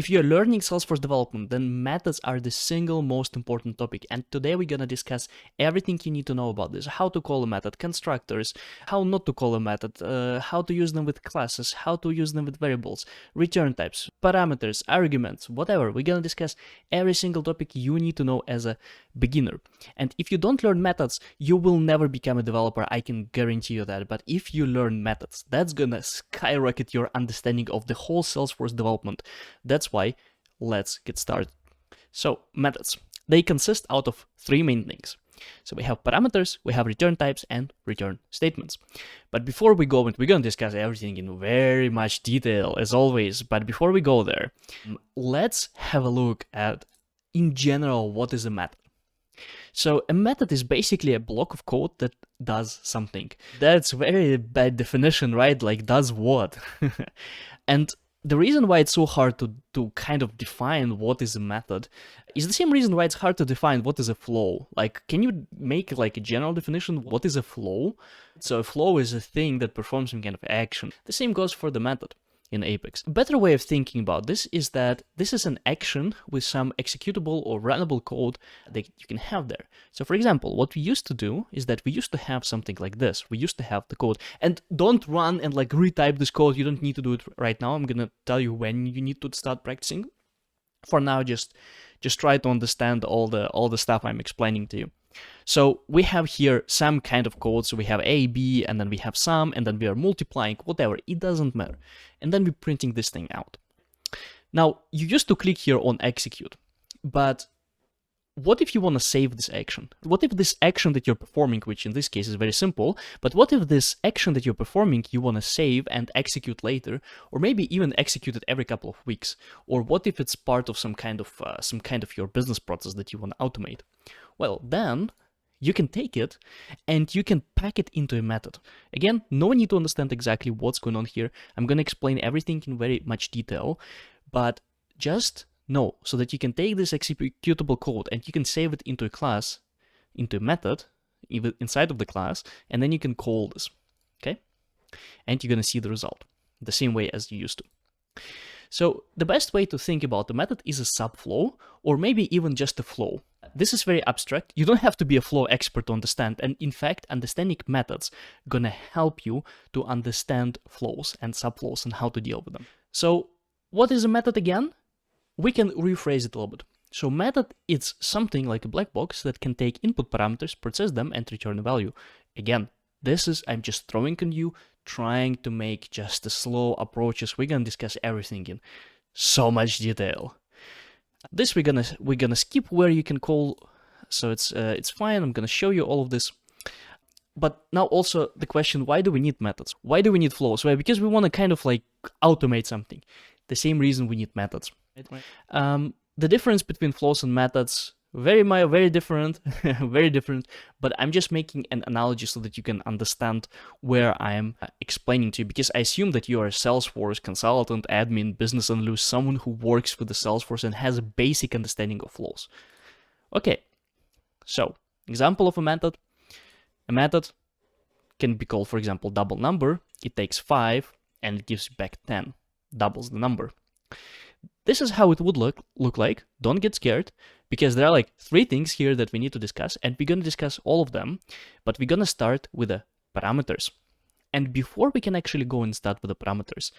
If you're learning Salesforce development, then methods are the single most important topic. And today we're going to discuss everything you need to know about this. How to call a method, constructors, how not to call a method, how to use them with classes, how to use them with variables, return types, parameters, arguments, whatever. We're going to discuss every single topic you need to know as a beginner. And if you don't learn methods, you will never become a developer. I can guarantee you that. But if you learn methods, that's going to skyrocket your understanding of the whole Salesforce development. That's why let's get started. So methods, they consist out of three main things. So we have parameters, we have return types, and return statements. But before we go, we're going to discuss everything in very much detail as always. But before we go there, let's have a look at, in general, what is a method. So a method is basically a block of code that does something. That's very bad definition, right? Like, does what? And the reason why it's so hard to kind of define what is a method is the same reason why it's hard to define what is a flow. Like, can you make like a general definition? What is a flow? So a flow is a thing that performs some kind of action. The same goes for the method in Apex. A better way of thinking about this is that this is an action with some executable or runnable code that you can have there. So for example, what we used to do is that we used to have something like this. We used to have the code, and don't run and like retype this code. You don't need to do it right now. I'm gonna tell you when you need to start practicing. For now, just try to understand all the stuff I'm explaining to you. So we have here some kind of code. So we have A, B, and then we have sum, and then we are multiplying, whatever, it doesn't matter. And then we're printing this thing out. Now, you used to click here on execute, but what if you want to save this action? What if this action that you're performing, which in this case is very simple, but what if this action that you're performing you want to save and execute later, or maybe even execute it every couple of weeks? Or what if it's part of some kind of your business process that you want to automate? Well, then you can take it and you can pack it into a method. Again, no need to understand exactly what's going on here. I'm going to explain everything in very much detail, but just know so that you can take this executable code and you can save it into a class, into a method, even inside of the class, and then you can call this, okay? And you're going to see the result the same way as you used to. So the best way to think about the method is a subflow, or maybe even just a flow. This is very abstract. You don't have to be a flow expert to understand. And in fact, understanding methods gonna help you to understand flows and subflows and how to deal with them. So what is a method again? We can rephrase it a little bit. So method is something like a black box that can take input parameters, process them, and return a value. Again, this is, I'm just throwing on you, trying to make just the slow approaches. We're gonna discuss everything in so much detail. This we're gonna skip where you can call, so it's fine. I'm gonna show you all of this. But now also the question, why do we need methods? Why do we need flows? Well, because we want to kind of like automate something. The same reason we need methods. Right. The difference between flows and methods, very different, very different, but I'm just making an analogy so that you can understand where I'm explaining to you, because I assume that you are a Salesforce consultant, admin, business analyst, someone who works with the Salesforce and has a basic understanding of flows. Okay, so example of a method can be called, for example, double number. It takes 5 and it gives back 10, doubles the number. This is how it would look like. Don't get scared, because there are like 3 things here that we need to discuss, and we're going to discuss all of them, but we're going to start with the parameters. And before we can actually go and start with the parameters,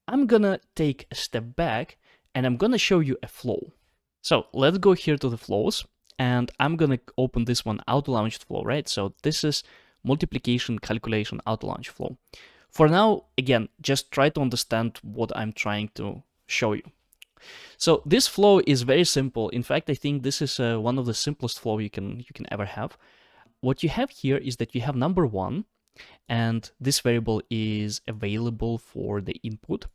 I'm going to take a step back and I'm going to show you a flow. So let's go here to the flows, and I'm going to open this one, auto launched flow, right? So this is multiplication calculation auto launch flow. For now, again, just try to understand what I'm trying to show you. So this flow is very simple. In fact, I think this is one of the simplest flow you can ever have. What you have here is that you have number 1, and this variable is available for the input,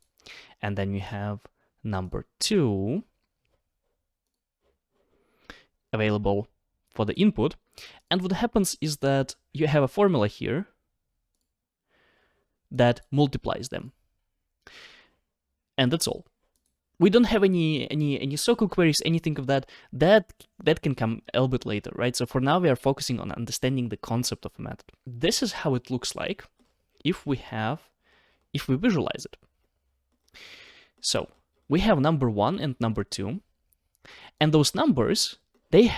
and then you have number 2 available for the input. And what happens is that you have a formula here that multiplies them, and that's all. We don't have any circle queries, anything of that. That can come a little bit later, right? So for now, we are focusing on understanding the concept of a method. This is how it looks like if we visualize it. So we have number 1 and number 2, and those numbers, they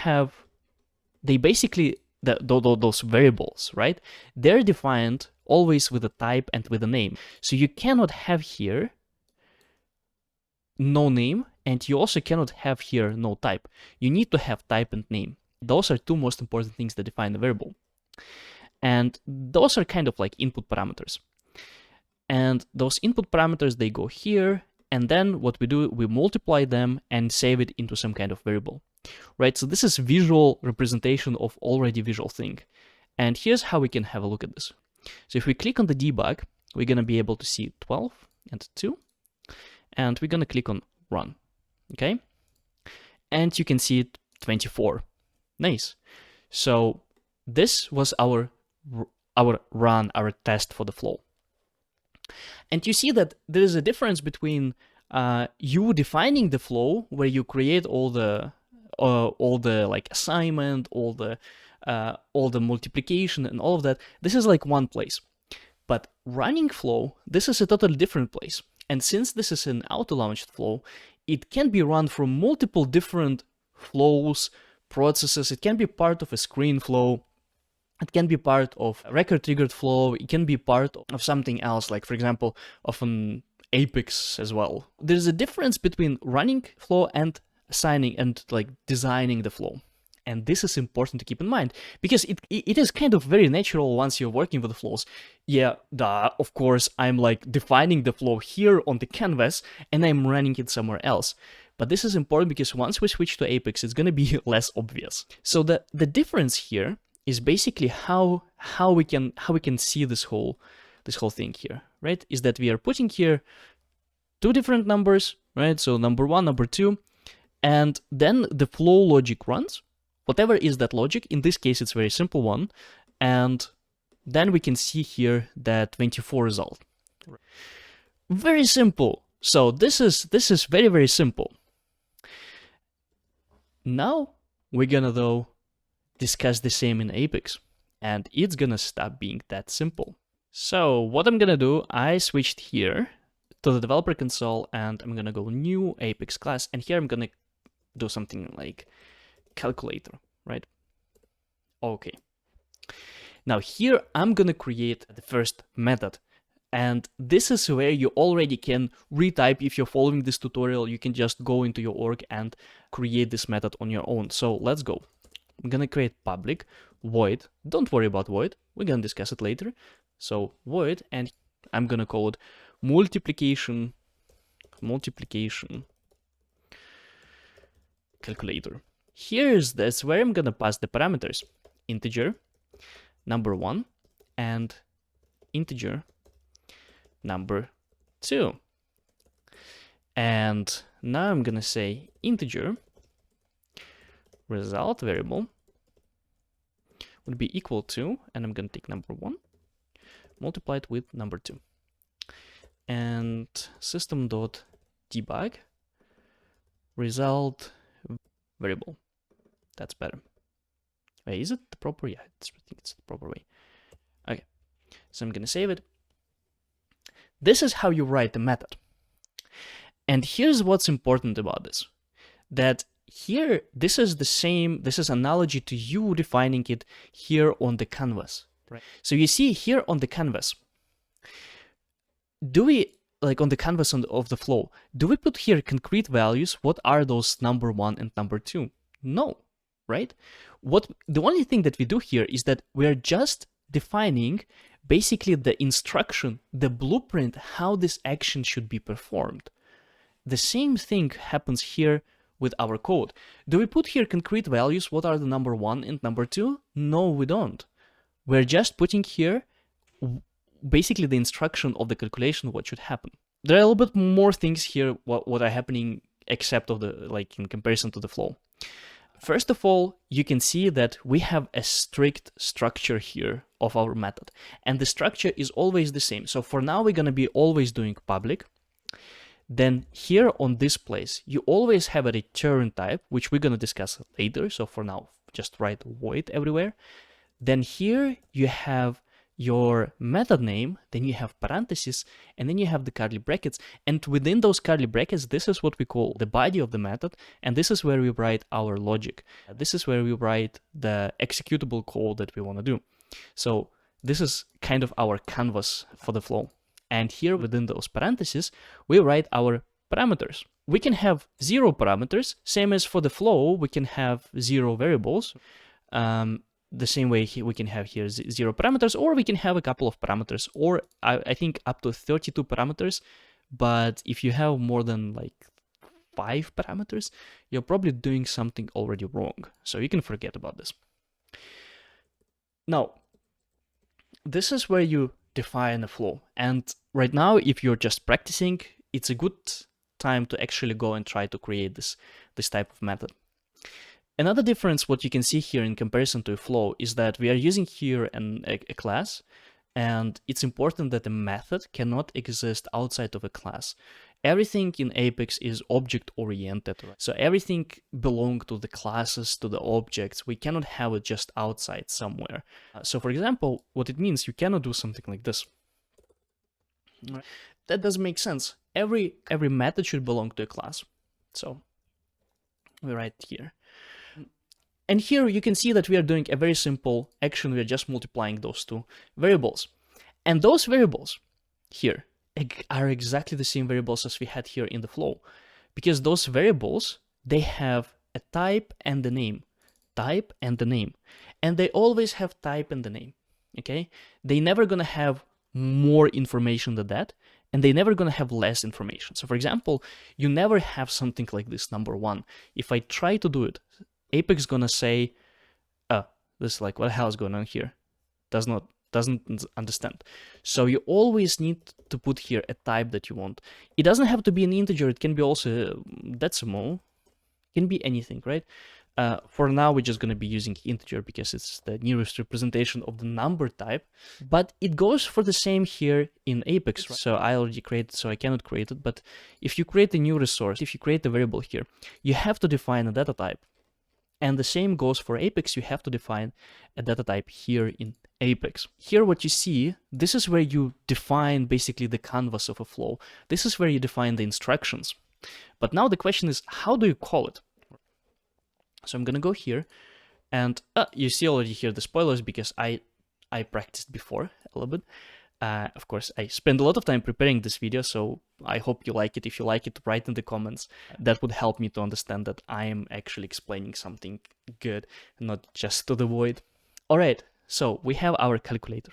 basically, those variables, right? They're defined always with a type and with a name. So you cannot have here no name, and you also cannot have here no type. You need to have type and name. Those are two most important things that define a variable. And those are kind of like input parameters. And those input parameters, they go here, and then what we do, we multiply them and save it into some kind of variable, right? So this is visual representation of already visual thing. And here's how we can have a look at this. So if we click on the debug, we're going to be able to see 12 and 2, and we're going to click on run, okay? And you can see 24. Nice. So this was our run, our test for the flow. And you see that there is a difference between you defining the flow, where you create all the like assignment, all the multiplication and all of that. This is like one place. But running flow, this is a totally different place. And since this is an auto-launched flow, it can be run from multiple different flows, processes. It can be part of a screen flow. It can be part of a record-triggered flow. It can be part of something else, like, for example, of an Apex as well. There's a difference between running flow and assigning and like designing the flow. And this is important to keep in mind, because it is kind of very natural once you're working with the flows. Yeah, of course, I'm like defining the flow here on the canvas and I'm running it somewhere else. But this is important because once we switch to Apex, it's going to be less obvious. So the difference here is basically how we can see this whole thing here, right? Is that we are putting here two different numbers, right? So number 1, number 2, and then the flow logic runs. Whatever is that logic, in this case, it's a very simple one. And then we can see here that 24 result. Very simple. So this is very, very simple. Now we're gonna, though, discuss the same in Apex, and it's gonna stop being that simple. So what I'm gonna do, I switched here to the developer console, and I'm gonna go new Apex class, and here I'm gonna do something like calculator, right? Okay. Now here I'm gonna create the first method, and this is where you already can retype. If you're following this tutorial, you can just go into your org and create this method on your own. So let's go. I'm gonna create public void. Don't worry about void, we're gonna discuss it later. So void, and I'm gonna call it multiplication calculator. Here's this where I'm gonna pass the parameters: integer number 1 and integer number 2. And now I'm gonna say integer result variable would be equal to, and I'm gonna take number 1, multiply it with number 2, and system.debug result variable. That's better. Wait, is it the proper? Yeah, I think it's the proper way. Okay, so I'm gonna save it. This is how you write the method. And here's what's important about this, that here, this is analogy to you defining it here on the canvas. Right. So you see here on the canvas, do we, like on the canvas of the flow, do we put here concrete values? What are those number 1 and number 2? No, right? The only thing that we do here is that we're just defining basically the instruction, the blueprint, how this action should be performed. The same thing happens here with our code. Do we put here concrete values? What are the number 1 and number 2? No, we don't. We're just putting here basically the instruction of the calculation, what should happen. There are a little bit more things here what are happening except of the, like, in comparison to the flow. First of all, you can see that we have a strict structure here of our method, and the structure is always the same. So for now, we're going to be always doing public. Then here on this place, you always have a return type, which we're going to discuss later. So for now, just write void everywhere. Then here you have your method name, then you have parentheses, and then you have the curly brackets. And within those curly brackets, this is what we call the body of the method, and this is where we write our logic. This is where we write the executable code that we want to do. So this is kind of our canvas for the flow. And here within those parentheses, we write our parameters. We can have 0 parameters, same as for the flow, we can have 0 variables. The same way we can have here 0 parameters, or we can have a couple of parameters, or I think up to 32 parameters. But if you have more than like 5 parameters, you're probably doing something already wrong. So you can forget about this. Now, this is where you define a flow. And right now, if you're just practicing, it's a good time to actually go and try to create this type of method. Another difference, what you can see here in comparison to a flow, is that we are using here a class, and it's important that a method cannot exist outside of a class. Everything in Apex is object-oriented, so everything belongs to the classes, to the objects. We cannot have it just outside somewhere. So for example, what it means, you cannot do something like this. That doesn't make sense. Every method should belong to a class. So we write here. And here you can see that we are doing a very simple action. We are just multiplying those two variables. And those variables here are exactly the same variables as we had here in the flow. Because those variables, they have a type and the name. Type and the name. And they always have type and the name. Okay? They're never going to have more information than that. And they're never going to have less information. So for example, you never have something like this, number 1. If I try to do it, Apex is gonna say, oh, this is like, what the hell is going on here? Doesn't understand. So you always need to put here a type that you want. It doesn't have to be an integer. It can be also decimal. It can be anything, right? For now, we're just gonna be using integer because it's the nearest representation of the number type. But it goes for the same here in Apex. Right? So I already created, so I cannot create it. But if you create a new resource, if you create a variable here, you have to define a data type. And the same goes for Apex. You have to define a data type here in Apex. Here what you see, this is where you define basically the canvas of a flow. This is where you define the instructions. But now the question is, how do you call it? So I'm gonna go here, and you see already here the spoilers because I practiced before a little bit. Of course, I spent a lot of time preparing this video, so I hope you like it. If you like it, write in the comments. That would help me to understand that I am actually explaining something good, not just to the void. All right, so we have our calculator.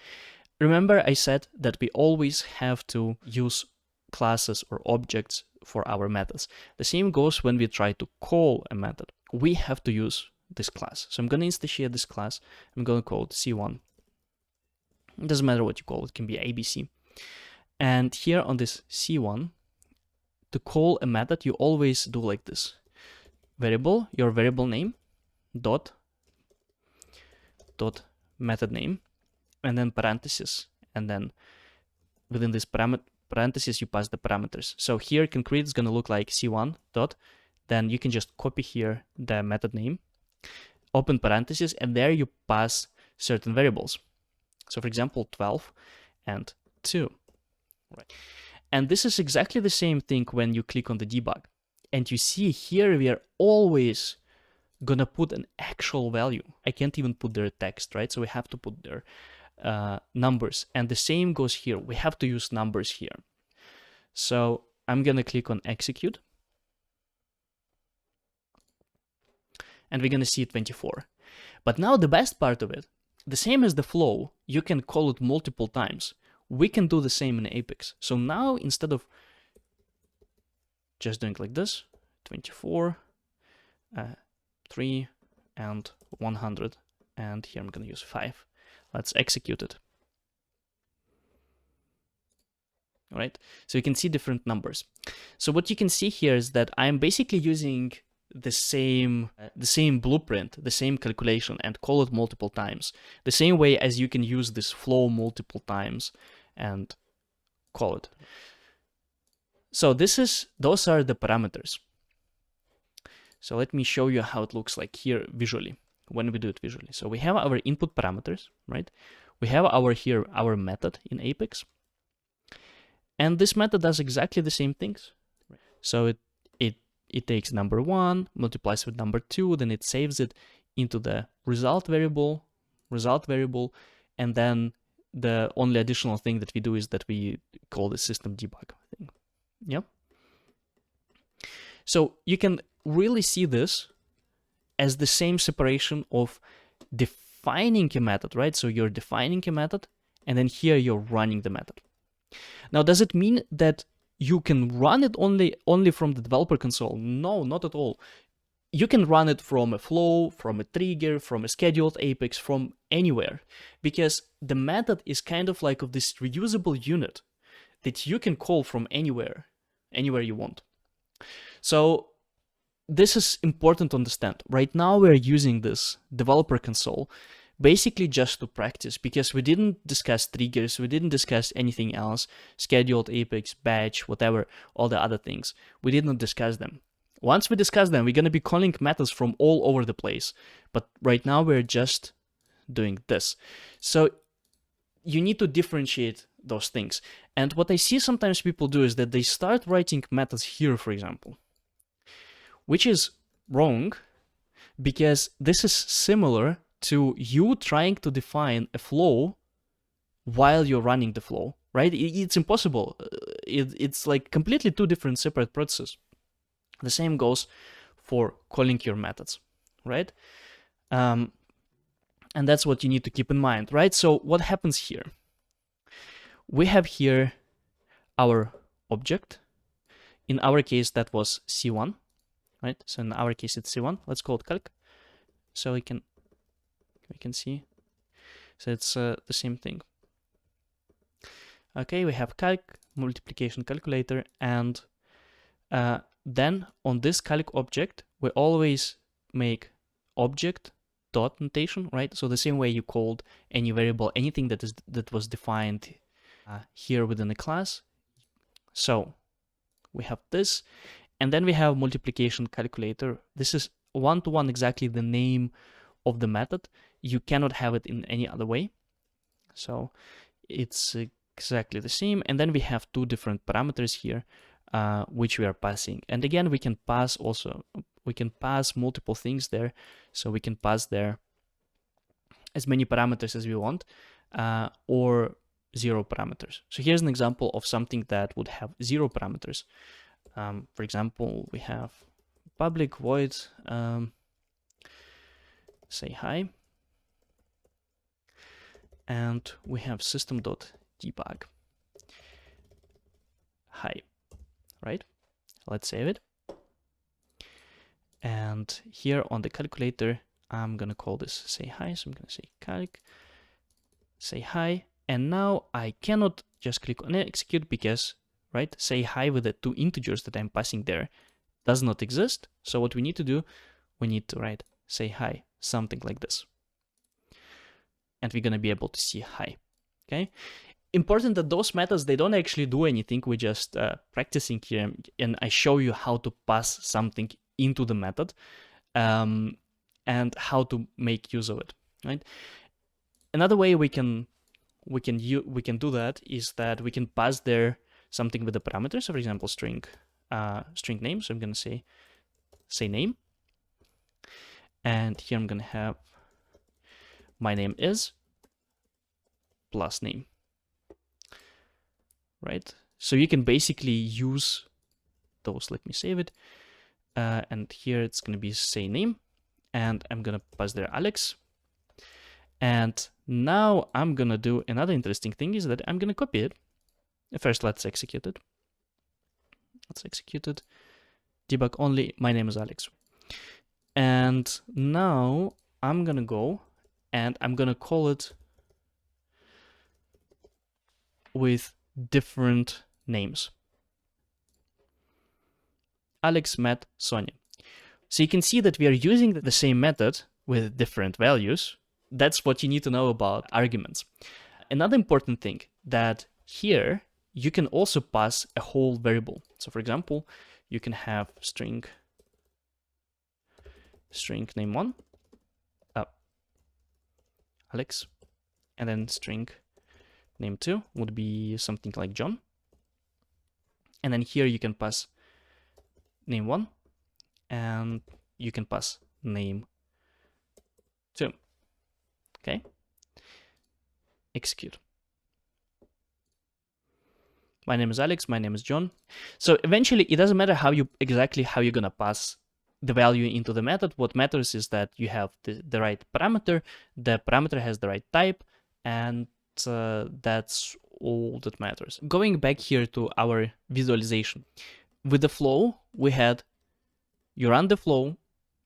Remember I said that we always have to use classes or objects for our methods. The same goes when we try to call a method. We have to use this class. So I'm going to instantiate this class. I'm going to call it C1. It doesn't matter what you call it. It can be ABC. And here on this C1, to call a method, you always do like this. Variable, your variable name, dot method name, and then parentheses. And then within this parentheses, you pass the parameters. So here concrete is going to look like C1 dot. Then you can just copy here the method name, open parentheses, and there you pass certain variables. So for example, 12 and 2. Right. And this is exactly the same thing when you click on the debug. And you see here we are always gonna put an actual value. I can't even put their text, right? So we have to put their numbers. And the same goes here. We have to use numbers here. So I'm gonna click on execute. And we're gonna see 24. But now the best part of it, the same as the flow, you can call it multiple times. We can do the same in Apex. So now instead of just doing like this, 24, 3, and 100, and here I'm gonna use 5. Let's execute it. All right, so you can see different numbers. So what you can see here is that I'm basically using the same blueprint, the same calculation, and call it multiple times. The same way as you can use this flow multiple times and call it. So those are the parameters. So let me show you how it looks like here visually, when we do it visually. So we have our input parameters, right? we have our method in Apex, and this method does exactly the same things. So it takes number 1, multiplies with number 2, then it saves it into the result variable, and then the only additional thing that we do is that we call the system debug thing. Yep. So you can really see this as the same separation of defining a method, right? So you're defining a method, and then here you're running the method. Now, does it mean that you can run it only from the developer console? No, not at all. You can run it from a flow, from a trigger, from a scheduled Apex, from anywhere, because the method is kind of like of this reusable unit that you can call from anywhere you want. So this is important to understand. Right now we're using this developer console basically just to practice, because we didn't discuss triggers, we didn't discuss anything else, scheduled Apex, batch, whatever, all the other things. We didn't discuss them. Once we discuss them, we're going to be calling methods from all over the place. But right now we're just doing this. So you need to differentiate those things. And what I see sometimes people do is that they start writing methods here, for example, which is wrong, because this is similar to you trying to define a flow while you're running the flow, right? It's impossible. It's like completely two different separate processes. The same goes for calling your methods, right? And that's what you need to keep in mind, right? So what happens here? We have here our object. In our case, that was C1, right? So in our case, it's C1. Let's call it calc, so we can see. So it's the same thing. Okay, we have calc, multiplication calculator, and then on this calc object, we always make object dot notation, right? So the same way you called any variable, anything that was defined here within a class. So we have this, and then we have multiplication calculator. This is one-to-one exactly the name of the method. You cannot have it in any other way. So it's exactly the same. And then we have two different parameters here, which we are passing. And again, we can pass multiple things there. So we can pass there as many parameters as we want, or 0 parameters. So here's an example of something that would have 0 parameters. For example, we have public void say hi, and we have system.debug hi, right? Let's save it. And here on the calculator, I'm gonna call this say hi. So I'm gonna say calc say hi, and now I cannot just click on execute because, right, say hi with the 2 integers that I'm passing there does not exist. So what we need to do, we need to write say hi, something like this. And we're gonna be able to see hi, okay? Important that those methods, they don't actually do anything. We're just practicing here, and I show you how to pass something into the method and how to make use of it, right? Another way we can do that is that we can pass there something with the parameters. So for example, string name. So I'm gonna say name, and here I'm gonna have my name is plus name, right? So you can basically use those. Let me save it, and here it's gonna be say name, and I'm gonna pass there Alex. And now I'm gonna do another interesting thing is that I'm gonna copy it. First, let's execute it. Let's execute it. Debug only, my name is Alex. And now I'm gonna go and I'm gonna call it with different names. Alex, Matt, Sonia. So you can see that we are using the same method with different values. That's what you need to know about arguments. Another important thing that here you can also pass a whole variable. So for example, you can have string name1, Alex, and then string name2 would be something like John. And then here you can pass name1, and you can pass name2. Okay, execute. My name is Alex, my name is John. So eventually it doesn't matter how you're gonna pass the value into the method. What matters is that you have the right parameter, the parameter has the right type, and that's all that matters. Going back here to our visualization, with the flow, we had you run the flow,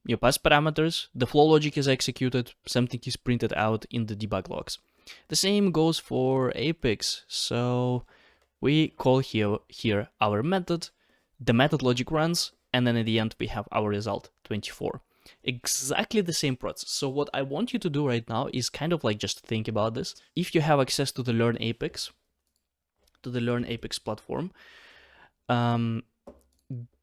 you pass parameters, the flow logic is executed, something is printed out in the debug logs. The same goes for Apex. So we call here our method, the method logic runs, and then at the end we have our result 24. Exactly the same process. So what I want you to do right now is kind of like just think about this. If you have access to the Learn Apex, platform,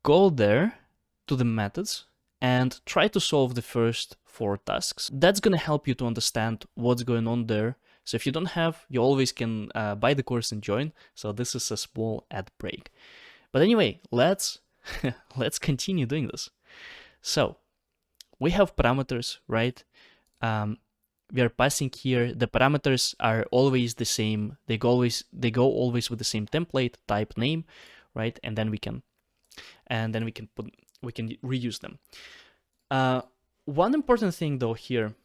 go there to the methods and try to solve the first 4 tasks. That's gonna help you to understand what's going on there. So if you don't have, you always can buy the course and join. So this is a small ad break. But anyway, let's continue doing this. So we have parameters, right? We are passing here. The parameters are always the same. They go always with the same template, type, name, right? And then we can reuse them. One important thing though here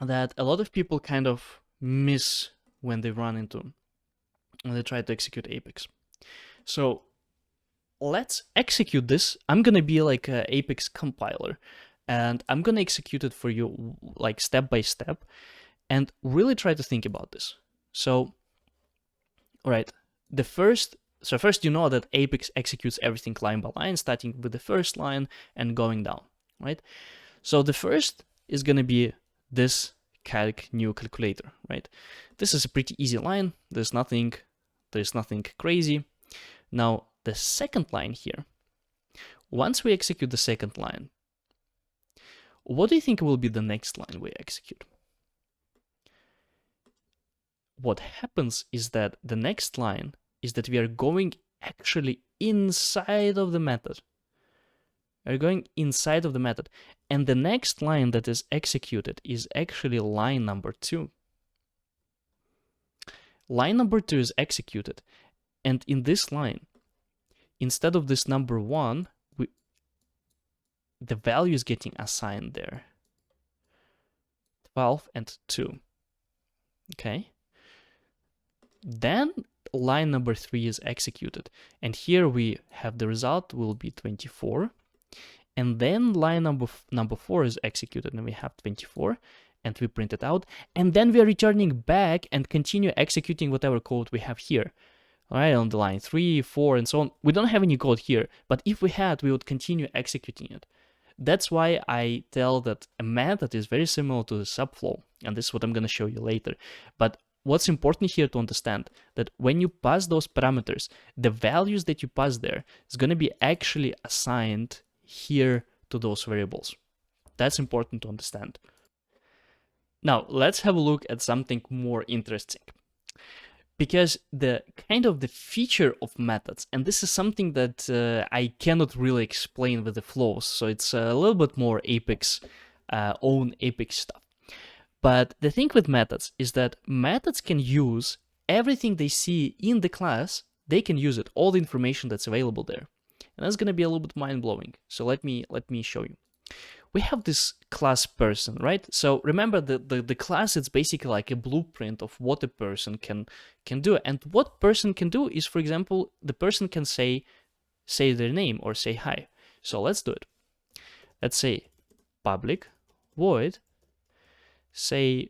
that a lot of people kind of miss when they try to execute Apex. So let's execute this. I'm gonna be like an Apex compiler, and I'm gonna execute it for you like step by step, and really try to think about this. So, all right, first you know that Apex executes everything line by line, starting with the first line and going down, right? So the first is gonna be this calc new calculator, right? This is a pretty easy line. There's nothing crazy. Now the second line here, once we execute the second line, what do you think will be the next line we execute? What happens is that the next line is that we are going actually inside of the method. We're going inside of the method. And the next line that is executed is actually line number 2. Line number 2 is executed. And in this line, instead of this number 1, the value is getting assigned there. 12 and 2. Okay. Then line number 3 is executed. And here we have the result will be 24. And then line number 4 is executed, and we have 24, and we print it out. And then we are returning back and continue executing whatever code we have here. All right, on the line 3, 4, and so on. We don't have any code here, but if we had, we would continue executing it. That's why I tell that a method is very similar to the subflow, and this is what I'm going to show you later. But what's important here to understand that when you pass those parameters, the values that you pass there is going to be actually assigned here to those variables. That's important to understand. Now, let's have a look at something more interesting. Because the feature of methods, and this is something that I cannot really explain with the flows, so it's a little bit more Apex, own Apex stuff. But the thing with methods is that methods can use everything they see in the class, they can use it, all the information that's available there. And that's going to be a little bit mind-blowing. So let me show you. We have this class person, right? So remember the class, it's basically like a blueprint of what a person can do. And what person can do is, for example, the person can say their name or say hi. So let's do it. Let's say public void say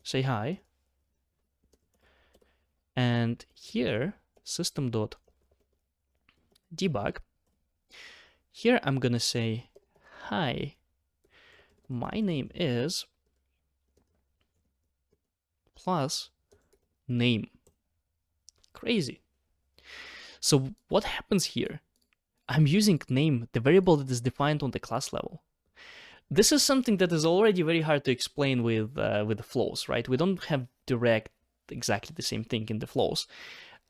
hi. And here system.debug. Here I'm gonna say, hi, my name is plus name. Crazy. So what happens here? I'm using name, the variable that is defined on the class level. This is something that is already very hard to explain with the flows, right? We don't have direct exactly the same thing in the flows.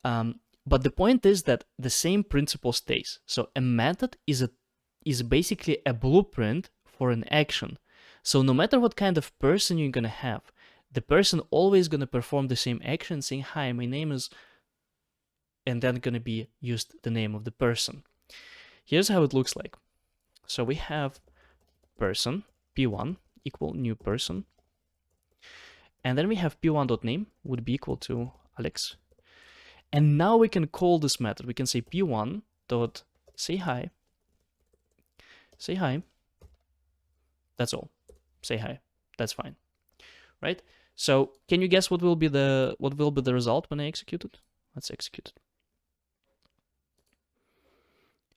But the point is that the same principle stays. So a method is basically a blueprint for an action. So no matter what kind of person you're gonna have, the person always gonna perform the same action, saying, "Hi, my name is," and then gonna be used the name of the person. Here's how it looks like. So we have person p1 equal new person, and then we have p1.name would be equal to Alex. And now we can call this method. We can say p1 dot say hi. Say hi. That's all. Say hi. That's fine, right? So can you guess what will be the result when I execute it? Let's execute it.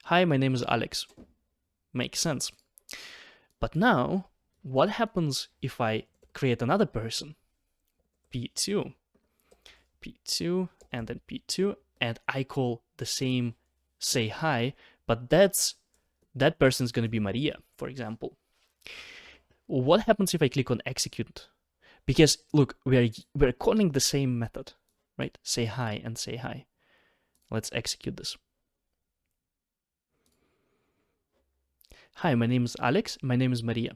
Hi, my name is Alex. Makes sense. But now, what happens if I create another person? P2, and then P2, and I call the same say hi, but that person is going to be Maria, for example. What happens if I click on execute? Because look, we're calling the same method, right? Say hi and say hi. Let's execute this. Hi, my name is Alex, my name is Maria.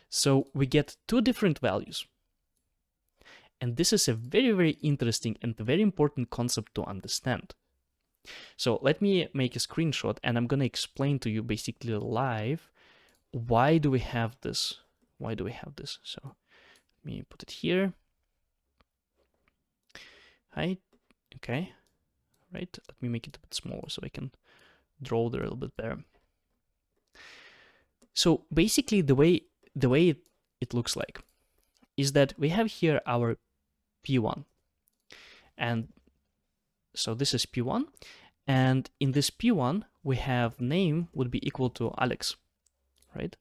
So we get two different values. And this is a very, very interesting and very important concept to understand. So let me make a screenshot and I'm going to explain to you basically live why do we have this? Why do we have this? So let me put it here. Hi. Okay. Right. Let me make it a bit smaller so I can draw there a little bit better. So basically the way it looks like is that we have here our P1. And so this is P1. And in this P1, we have name would be equal to Alex, right?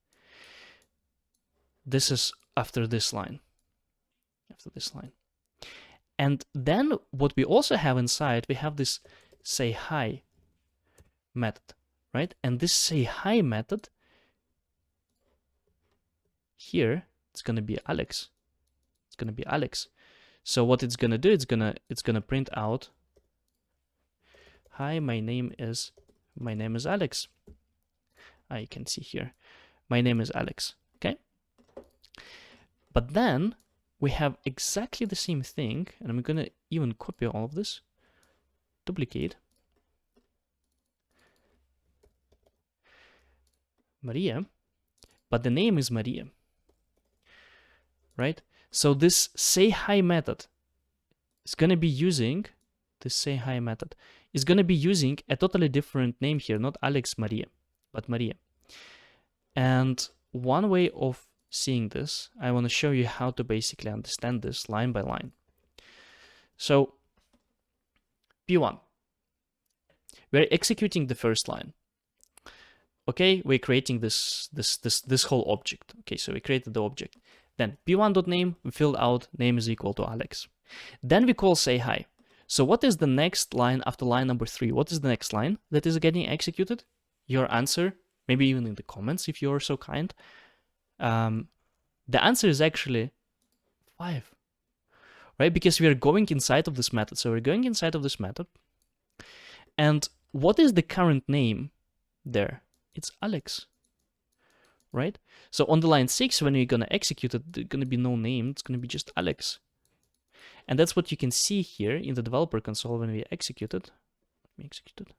This is after this line. And then what we also have inside, we have this say hi method, right? And this say hi method here, it's going to be Alex. It's going to be Alex. So what it's going to do, it's going to print out, hi, my name is Alex. I can see here, my name is Alex, okay? But then we have exactly the same thing, and I'm going to even copy all of this, duplicate, Maria, but the name is Maria, right? So this say hi method is going to be using, this say hi method is going to be using a totally different name here, not Alex Maria, but Maria. And one way of seeing this, I want to show you how to basically understand this line by line. So P1, we're executing the first line. Okay, we're creating this whole object. Okay, so we created the object. Then P1.name, we filled out name is equal to Alex. Then we call say hi. So what is the next line after line number 3? What is the next line that is getting executed? Your answer, maybe even in the comments if you're so kind. The answer is actually 5, right? Because we are going inside of this method. So we're going inside of this method. And what is the current name there? It's Alex, right? So on the line 6, when you're going to execute it, there's going to be no name. It's going to be just Alex. And that's what you can see here in the developer console when we execute it. Let me execute it.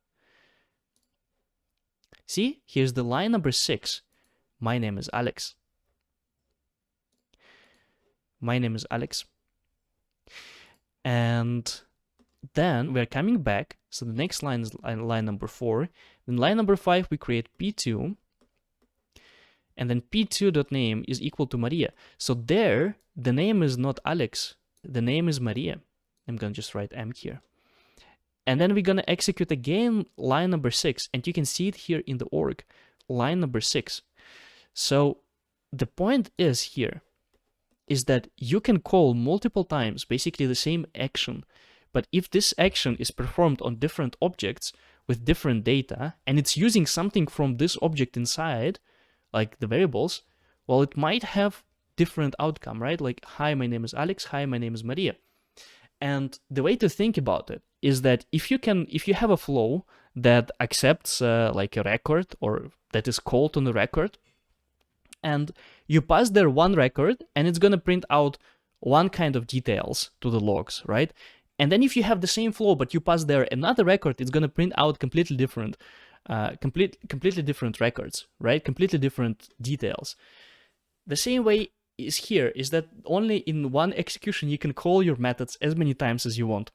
See, here's the line number 6. My name is Alex. My name is Alex. And then we're coming back. So the next line is line number 4. Then line number 5, we create P2. And then P2.name is equal to Maria. So there, the name is not Alex. The name is Maria. I'm going to just write M here. And then we're going to execute again line number 6. And you can see it here in the org, line number 6. So the point is here is that you can call multiple times basically the same action. But if this action is performed on different objects with different data, and it's using something from this object inside, like the variables, well, it might have different outcome, right? Like, hi, my name is Alex, hi, my name is Maria. And the way to think about it is that if you have a flow that accepts like a record, or that is called on the record, and you pass there one record, and it's going to print out one kind of details to the logs, right? And then if you have the same flow, but you pass there another record, it's going to print out completely different records, right? Completely different details. The same way is here, is that only in one execution you can call your methods as many times as you want.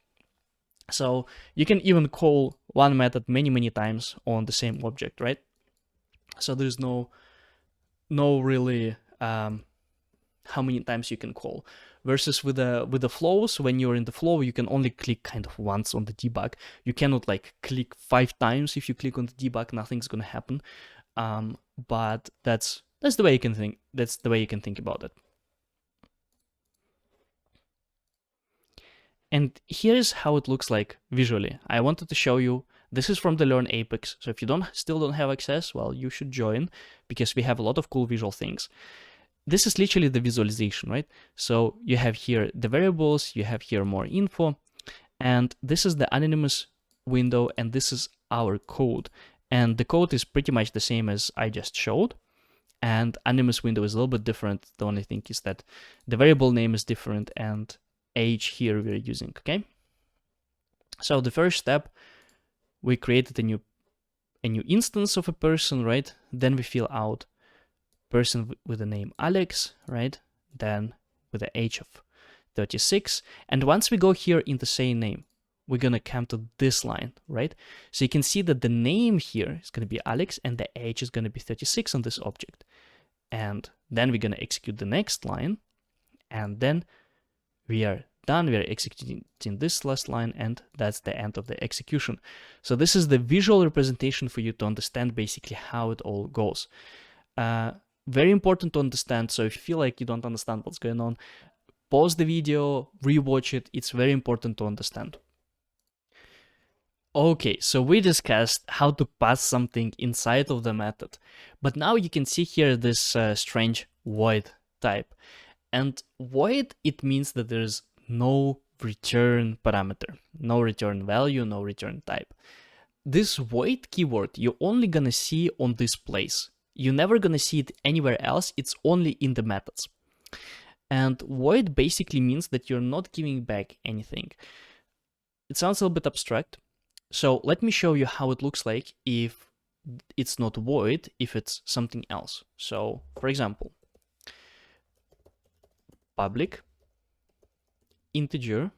So you can even call one method many times on the same object, right? So there's no really how many times you can call. Versus with the flows, when you're in the flow, you can only click kind of once on the debug. You cannot like click 5 times. If you click on the debug, nothing's gonna happen. But that's the way you can think. That's the way you can think about it. And here's how it looks like visually. I wanted to show you. This is from the Learn Apex. So if you still don't have access, well, you should join, because we have a lot of cool visual things. This is literally the visualization, right? So you have here the variables, you have here more info, and this is the anonymous window, and this is our code. And the code is pretty much the same as I just showed. And anonymous window is a little bit different. The only thing is that the variable name is different, and age here we're using, okay? So the first step, we created a new instance of a person, right? Then we fill out person with the name Alex, right? Then with the age of 36. And once we go here in the same name, we're gonna come to this line, right? So you can see that the name here is gonna be Alex, and the age is gonna be 36 on this object. And then we're gonna execute the next line, and then we are done. We are executing this last line, and that's the end of the execution. So this is the visual representation for you to understand basically how it all goes. Very important to understand. So if you feel like you don't understand what's going on, pause the video, rewatch it. It's very important to understand. Okay, so we discussed how to pass something inside of the method, but now you can see here this strange void type. And void, it means that there's no return parameter, no return value, no return type. This void keyword you're only gonna see on this place. You're never gonna see it anywhere else. It's only in the methods. And void basically means that you're not giving back anything. It sounds a little bit abstract. So let me show you how it looks like if it's not void, if it's something else. So for example, public integer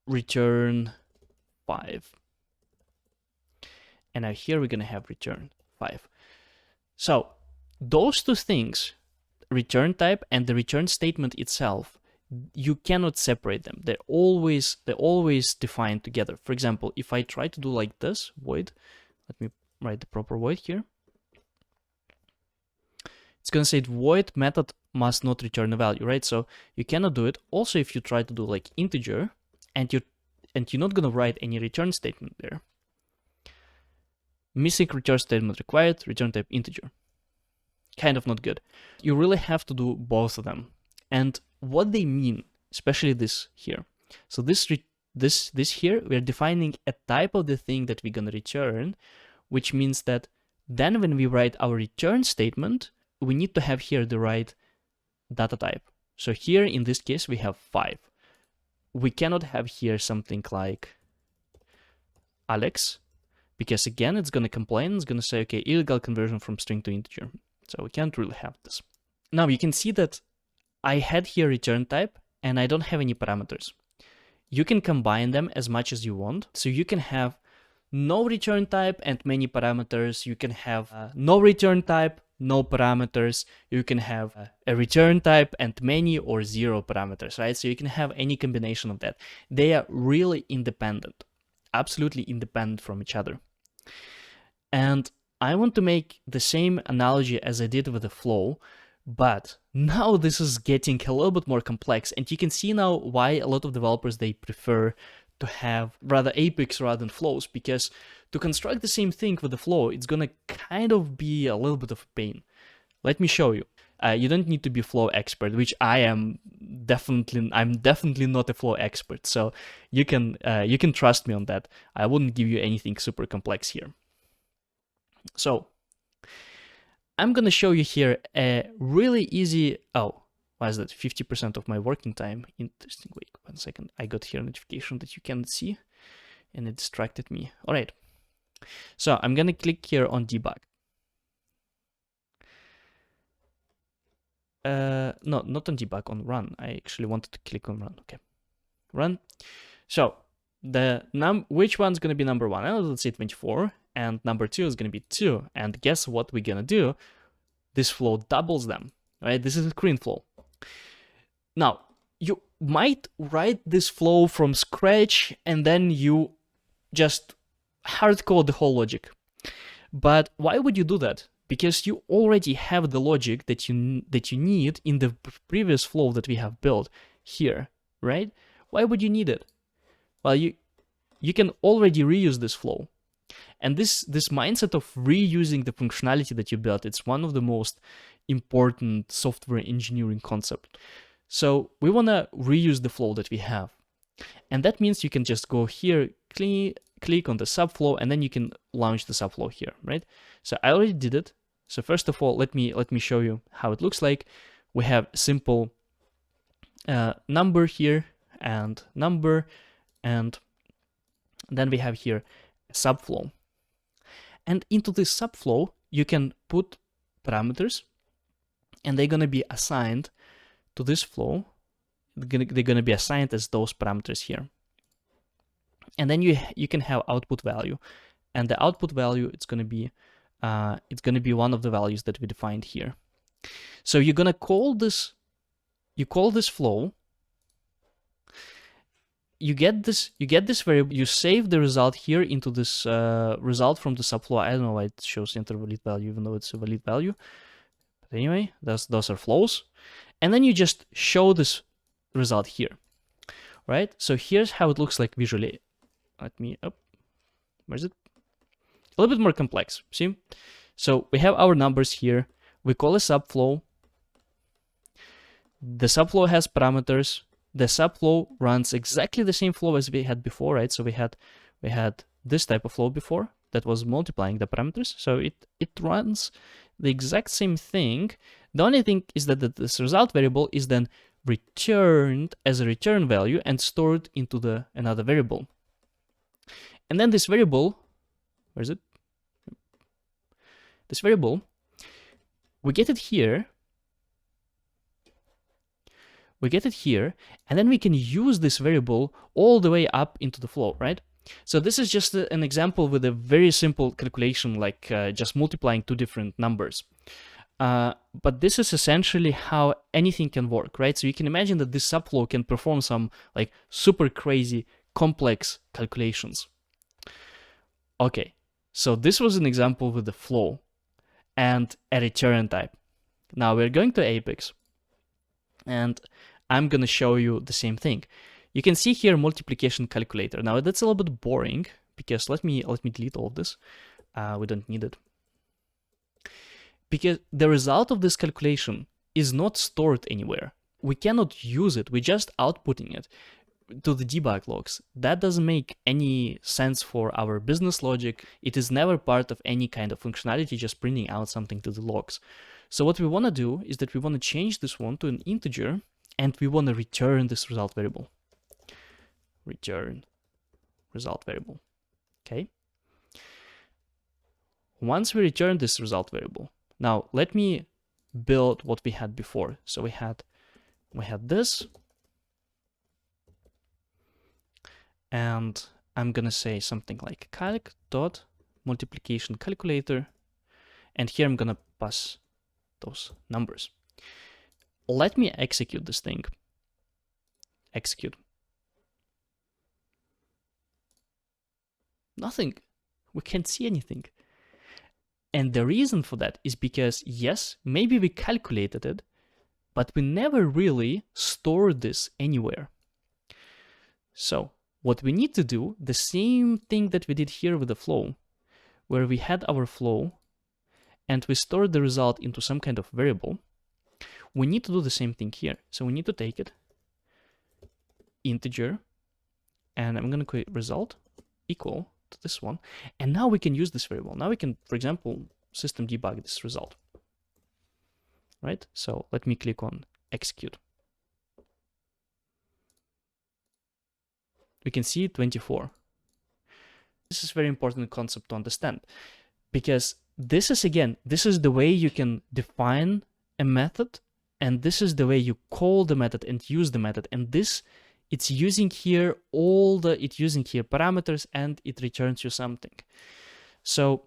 return 5. And now here we're going to have return 5. So those two things, return type and the return statement itself, you cannot separate them. They're always defined together. For example, if I try to do like this, void, let me write the proper void here. It's going to say void method must not return a value, right? So you cannot do it. Also, if you try to do like integer and you're not going to write any return statement there, missing return statement required, return type integer. Kind of not good. You really have to do both of them. And what they mean, especially this here. So this here, we're defining a type of the thing that we're going to return, which means that then when we write our return statement, we need to have here the right data type. So here in this case, we have 5. We cannot have here something like Alex, because again, it's going to complain. It's going to say, okay, illegal conversion from string to integer. So we can't really have this. Now you can see that I had here return type and I don't have any parameters. You can combine them as much as you want. So you can have no return type and many parameters. You can have no return type, no parameters. You can have a return type and many or 0 parameters, right? So you can have any combination of that. They are really independent, absolutely independent from each other. And I want to make the same analogy as I did with the flow, but now this is getting a little bit more complex, and you can see now why a lot of developers, they prefer to have rather Apex rather than flows, because to construct the same thing with the flow, it's gonna kind of be a little bit of a pain. Let me show you. You don't need to be flow expert, which I'm definitely not a flow expert. So you can trust me on that. I wouldn't give you anything super complex here. So I'm gonna show you here a really easy. Oh, why is that 50% of my working time? Interesting. Wait 1 second. I got here a notification that you can't see, and it distracted me. All right. So I'm gonna click here on debug. No, not on debug, on run. I actually wanted to click on run. Okay, run. So which one's gonna be number one? Oh, let's say 24, and number 2 is gonna be 2. And guess what we're gonna do? This flow doubles them, right? This is a screen flow. Now, you might write this flow from scratch and then you just hard code the whole logic. But why would you do that? Because you already have the logic that you need in the previous flow that we have built here, right? Why would you need it? Well, you can already reuse this flow. And this mindset of reusing the functionality that you built, it's one of the most important software engineering concepts. So we want to reuse the flow that we have. And that means you can just go here, click on the subflow, and then you can launch the subflow here, right? So I already did it. So first of all, let me show you how it looks like. We have simple number here and number, and then we have here a subflow. And into this subflow, you can put parameters, and they're gonna be assigned to this flow. They're gonna be assigned as those parameters here. And then you can have output value, and the output value it's gonna be one of the values that we defined here. So you're gonna call this. You call this flow. You get this variable. You save the result here into this result from the subflow. I don't know why it shows enter valid value, even though it's a valid value. But anyway, those are flows, and then you just show this result here, right? So here's how it looks like visually. Let me up. Where's it? A little bit more complex. See? So we have our numbers here. We call a subflow. The subflow has parameters. The subflow runs exactly the same flow as we had before, right? So we had this type of flow before that was multiplying the parameters. So it runs the exact same thing. The only thing is that this result variable is then returned as a return value and stored into another variable. And then this variable, where is it? This variable, we get it here. We get it here, and then we can use this variable all the way up into the flow, right? So this is just an example with a very simple calculation, like just multiplying two different numbers. But this is essentially how anything can work, right? So you can imagine that this subflow can perform some like super crazy complex calculations. Okay, so this was an example with the flow and a return type. Now we're going to Apex, and I'm gonna show you the same thing. You can see here multiplication calculator. Now that's a little bit boring because let me delete all of this. We don't need it. Because the result of this calculation is not stored anywhere. We cannot use it, we're just outputting it to the debug logs. That doesn't make any sense for our business logic. It is never part of any kind of functionality, just printing out something to the logs. So what we want to do is that we want to change this one to an integer, and we want to return this result variable. Return result variable. Okay. Once we return this result variable, now let me build what we had before. So we had this, and I'm gonna say something like calc dot multiplication calculator, and here I'm gonna pass those numbers. Let me execute this thing. Execute. Nothing. We can't see anything. And the reason for that is because, yes, maybe we calculated it, but we never really stored this anywhere. So what we need to do, the same thing that we did here with the flow, where we had our flow, and we store the result into some kind of variable, we need to do the same thing here. So we need to take it, integer, and I'm going to create result equal to this one. And now we can use this variable. Now we can, for example, system debug this result. Right? So let me click on execute. We can see 24. This is a very important concept to understand, because this is, again, this is the way you can define a method, and this is the way you call the method and use the method. And this, it's using here it's using here parameters, and it returns you something. So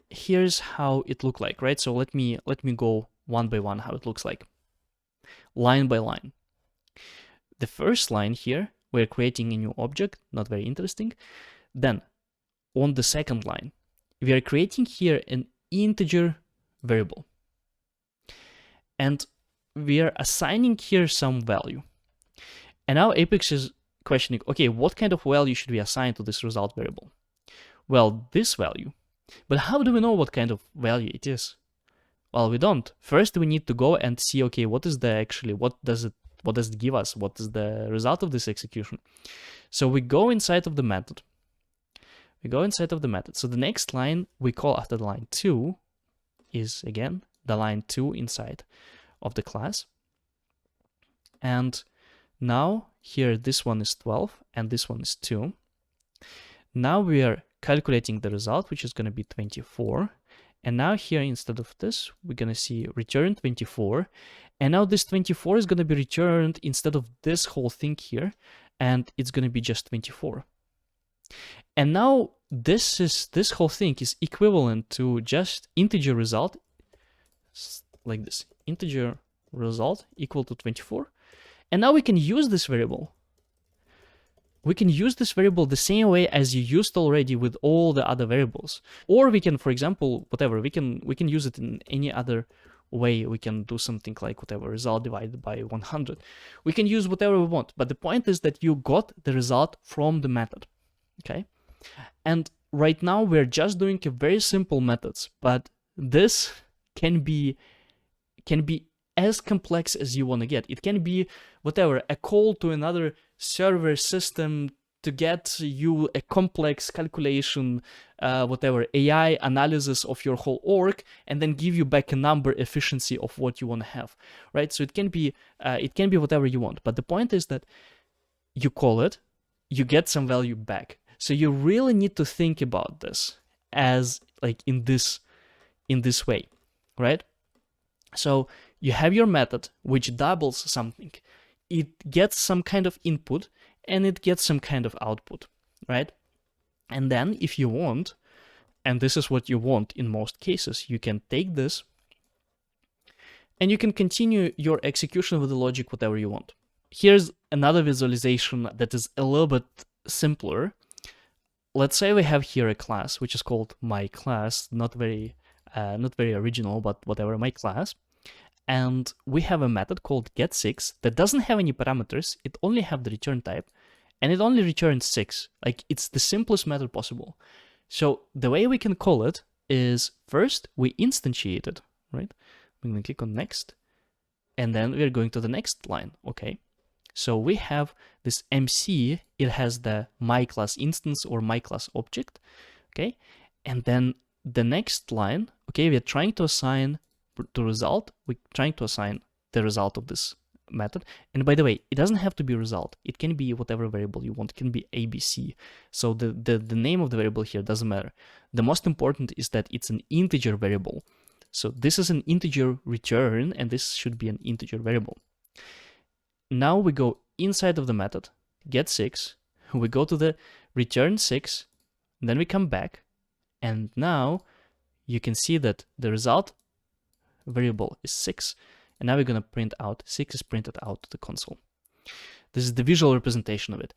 here's how it look like, right? So let me go one by one how it looks like, line by line. The first line here, we're creating a new object, not very interesting. Then on the second line, we are creating here an integer variable, and we are assigning here some value. And now Apex is questioning, okay, what kind of value should we assign to this result variable? Well, this value. But how do we know what kind of value it is? Well, we don't. First, we need to go and see, okay, what is the actually, what does it give us? What is the result of this execution? So we go inside of the method. So the next line we call after the line 2 is, again, the line 2 inside of the class. And now here, this one is 12 and this one is 2. Now we are calculating the result, which is going to be 24. And now here, instead of this, we're going to see return 24. And now this 24 is going to be returned instead of this whole thing here, and it's going to be just 24. And now this whole thing is equivalent to just integer result, like this, integer result equal to 24. And now we can use this variable. We can use this variable the same way as you used already with all the other variables. Or we can, for example, whatever, we can use it in any other way. We can do something like whatever, result divided by 100. We can use whatever we want, but the point is that you got the result from the method, okay? And right now we're just doing a very simple methods, but this can be as complex as you want to get. It can be whatever, a call to another server system to get you a complex calculation, whatever, AI analysis of your whole org, and then give you back a number efficiency of what you want to have, right? So it can be whatever you want. But the point is that you call it, you get some value back. So you really need to think about this as like in this way, right? So you have your method which doubles something. It gets some kind of input and it gets some kind of output, right? And then if you want, and this is what you want in most cases, you can take this and you can continue your execution with the logic whatever you want. Here's another visualization that is a little bit simpler. Let's say we have here a class which is called my class, not very original, but whatever, my class. And we have a method called get6 that doesn't have any parameters. It only have the return type, and it only returns 6. Like, it's the simplest method possible. So the way we can call it is, first we instantiate it, right? We're going to click on next, and then we're going to the next line, okay? So we have this MC, it has the my class instance or my class object, okay? And then the next line, okay, we're trying to assign to result, we're trying to assign the result of this method. And by the way, it doesn't have to be result. It can be whatever variable you want. It can be ABC. So the name of the variable here doesn't matter. The most important is that it's an integer variable. So this is an integer return, and this should be an integer variable. Now we go inside of the method, get6, we go to the return 6, then we come back, and now you can see that the result variable is 6, and now we're going to print out 6 is printed out to the console. This is the visual representation of it.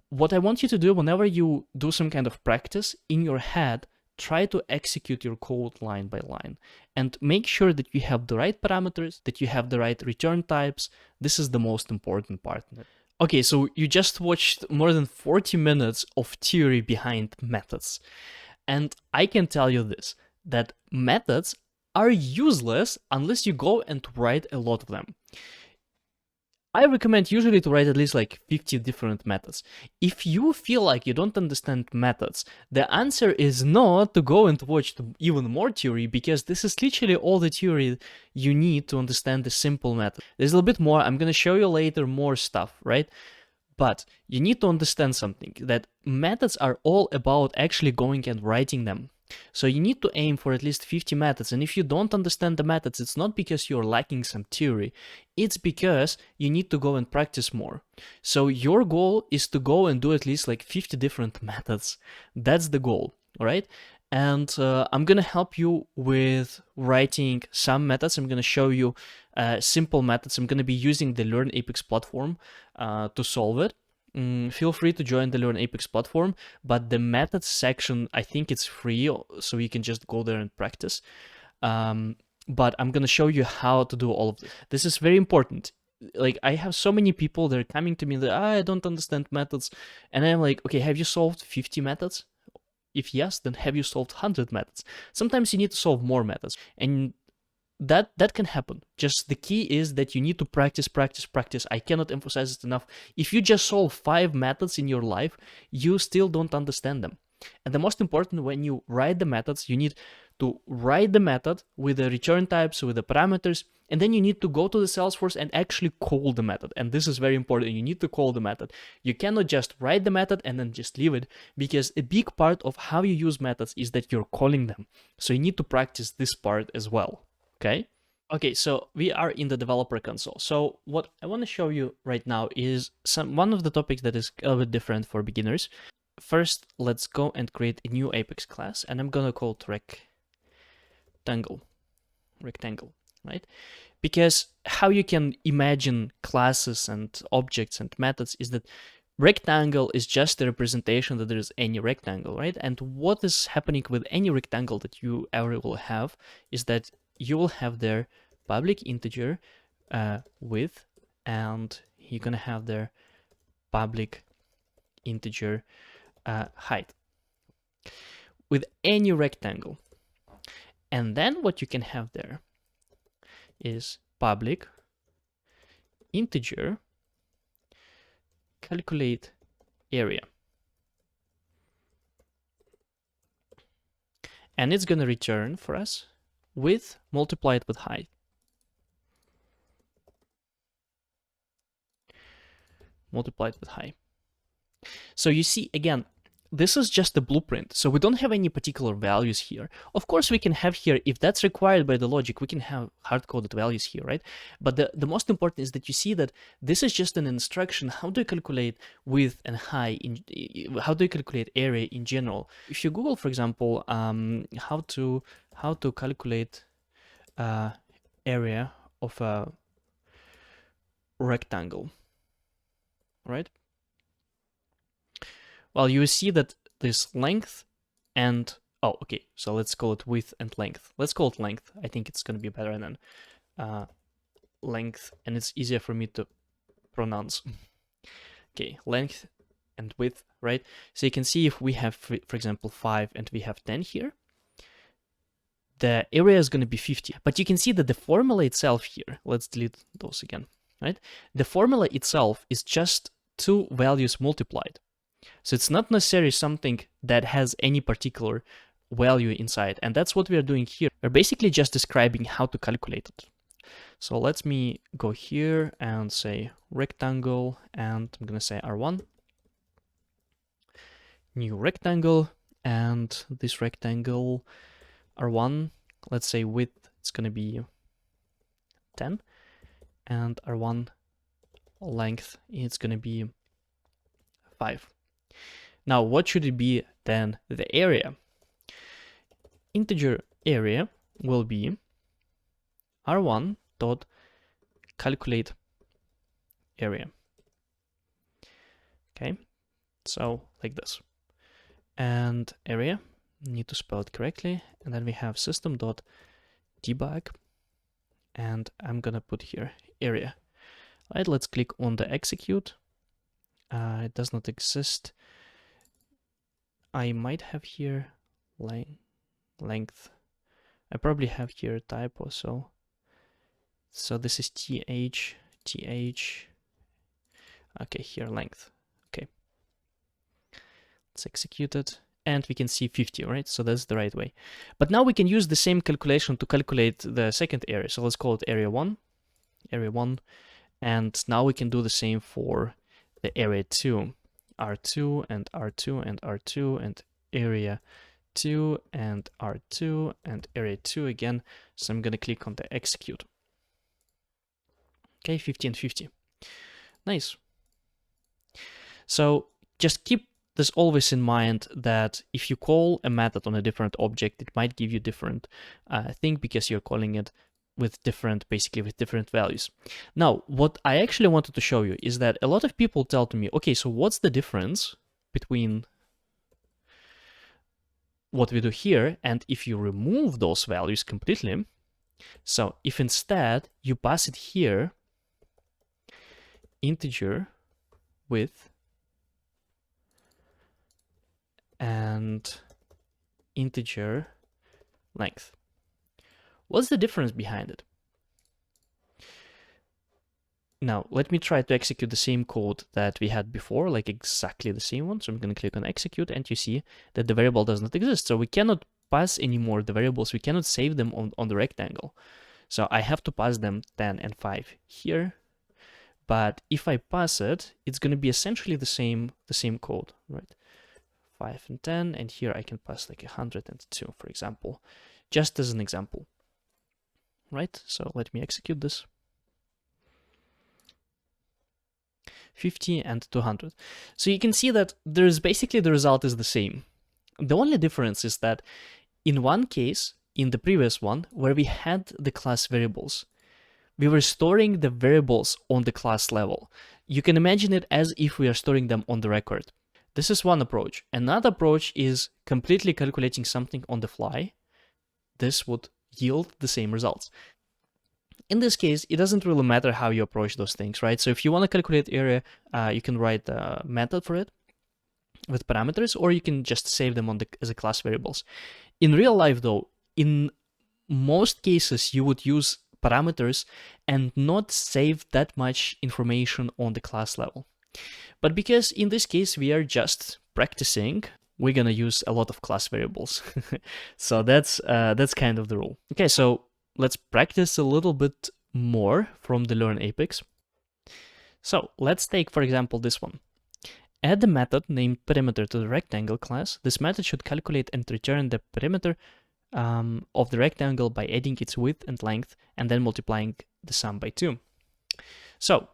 What I want you to do whenever you do some kind of practice in your head, try to execute your code line by line and make sure that you have the right parameters, that you have the right return types. This is the most important part. Okay, so you just watched more than 40 minutes of theory behind methods. And I can tell you this, that methods are useless unless you go and write a lot of them. I recommend usually to write at least like 50 different methods. If you feel like you don't understand methods, the answer is not to go and watch even more theory, because this is literally all the theory you need to understand the simple method. There's a little bit more, I'm gonna show you later more stuff, right? But you need to understand something, that methods are all about actually going and writing them. So you need to aim for at least 50 methods, and if you don't understand the methods, it's not because you're lacking some theory, it's because you need to go and practice more. So your goal is to go and do at least like 50 different methods. That's the goal, all right? And I'm gonna help you with writing some methods. I'm gonna show you simple methods. I'm gonna be using the Learn Apex platform to solve it. Feel free to join the Learn Apex platform, but the methods section, I think it's free, so you can just go there and practice. But I'm gonna show you how to do all of this. This is very important. Like, I have so many people that are coming to me that I don't understand methods, and I'm like, okay, have you solved 50 methods? If yes, then have you solved 100 methods? Sometimes you need to solve more methods, and that can happen. Just the key is that you need to practice, practice, practice. I cannot emphasize it enough. If you just solve 5 methods in your life, you still don't understand them. And the most important, when you write the methods, you need to write the method with the return types, with the parameters, and then you need to go to the Salesforce and actually call the method. And this is very important. You need to call the method. You cannot just write the method and then just leave it, because a big part of how you use methods is that you're calling them. So you need to practice this part as well. Okay? Okay, so we are in the developer console. So what I want to show you right now is one of the topics that is a little bit different for beginners. First, let's go and create a new Apex class, and I'm gonna call it rectangle, right? Because how you can imagine classes and objects and methods is that rectangle is just a representation that there is any rectangle, right? And what is happening with any rectangle that you ever will have is that you will have their public integer width, and you're gonna have their public integer height with any rectangle. And then what you can have there is public integer calculate area. And it's going to return for us width multiplied with height. Multiplied with height. So you see, again, this is just a blueprint, so we don't have any particular values here. Of course, we can have here, if that's required by the logic, we can have hard-coded values here, right? But the most important is that you see that this is just an instruction. How do you calculate width and height? How do you calculate area in general? If you Google, for example, how to calculate area of a rectangle, right? Well, you see that this length and, oh, okay, so let's call it width and length. Let's call it length. I think it's going to be better than length, and it's easier for me to pronounce. Okay, length and width, right? So you can see if we have, for example, 5 and we have 10 here, the area is going to be 50. But you can see that the formula itself here, let's delete those again, right? The formula itself is just 2 values multiplied. So it's not necessarily something that has any particular value inside. And that's what we are doing here. We're basically just describing how to calculate it. So let me go here and say rectangle, and I'm going to say R1. New rectangle, and this rectangle R1, let's say width, it's going to be 10. And R1 length, it's going to be 5. Now, what should it be then? The area. Integer area will be R1 dot calculate area. Okay, so like this. And area, need to spell it correctly. And then we have system dot debug. And I'm gonna put here area. All right, let's click on the execute. It does not exist. I might have here length. I probably have here a typo, so this is th. Okay, here length. Okay, let's execute it, and we can see 50, right? So that's the right way. But now we can use the same calculation to calculate the second area. So let's call it area 1, and now we can do the same for the area 2, R2 and R2 and R2 and area 2 and R2 and area 2 again. So I'm gonna click on the execute. Okay, 50 and 50. Nice. So just keep this always in mind that if you call a method on a different object, it might give you different thing because you're calling it with different, basically with different values. Now, what I actually wanted to show you is that a lot of people tell to me, okay, so what's the difference between what we do here and if you remove those values completely? So if instead you pass it here, integer width and integer length. What's the difference behind it? Now, let me try to execute the same code that we had before, like exactly the same one. So I'm going to click on execute, and you see that the variable does not exist. So we cannot pass anymore the variables. We cannot save them on the rectangle. So I have to pass them 10 and 5 here. But if I pass it, it's going to be essentially the same code, right? 5 and 10, and here I can pass like 102, for example, just as an example, right? So let me execute this. 50 and 200. So you can see that there's basically the result is the same. The only difference is that in one case, in the previous one, where we had the class variables, we were storing the variables on the class level. You can imagine it as if we are storing them on the record. This is one approach. Another approach is completely calculating something on the fly. This would yield the same results. In this case, it doesn't really matter how you approach those things, right? So if you want to calculate area, you can write a method for it with parameters, or you can just save them as a class variables. In real life, though, in most cases, you would use parameters and not save that much information on the class level. But because in this case we are just practicing, we're gonna use a lot of class variables. So that's kind of the rule. Okay, so let's practice a little bit more from the Learn Apex. So let's take, for example, this one. Add a method named perimeter to the rectangle class. This method should calculate and return the perimeter of the rectangle by adding its width and length and then multiplying the sum by 2. So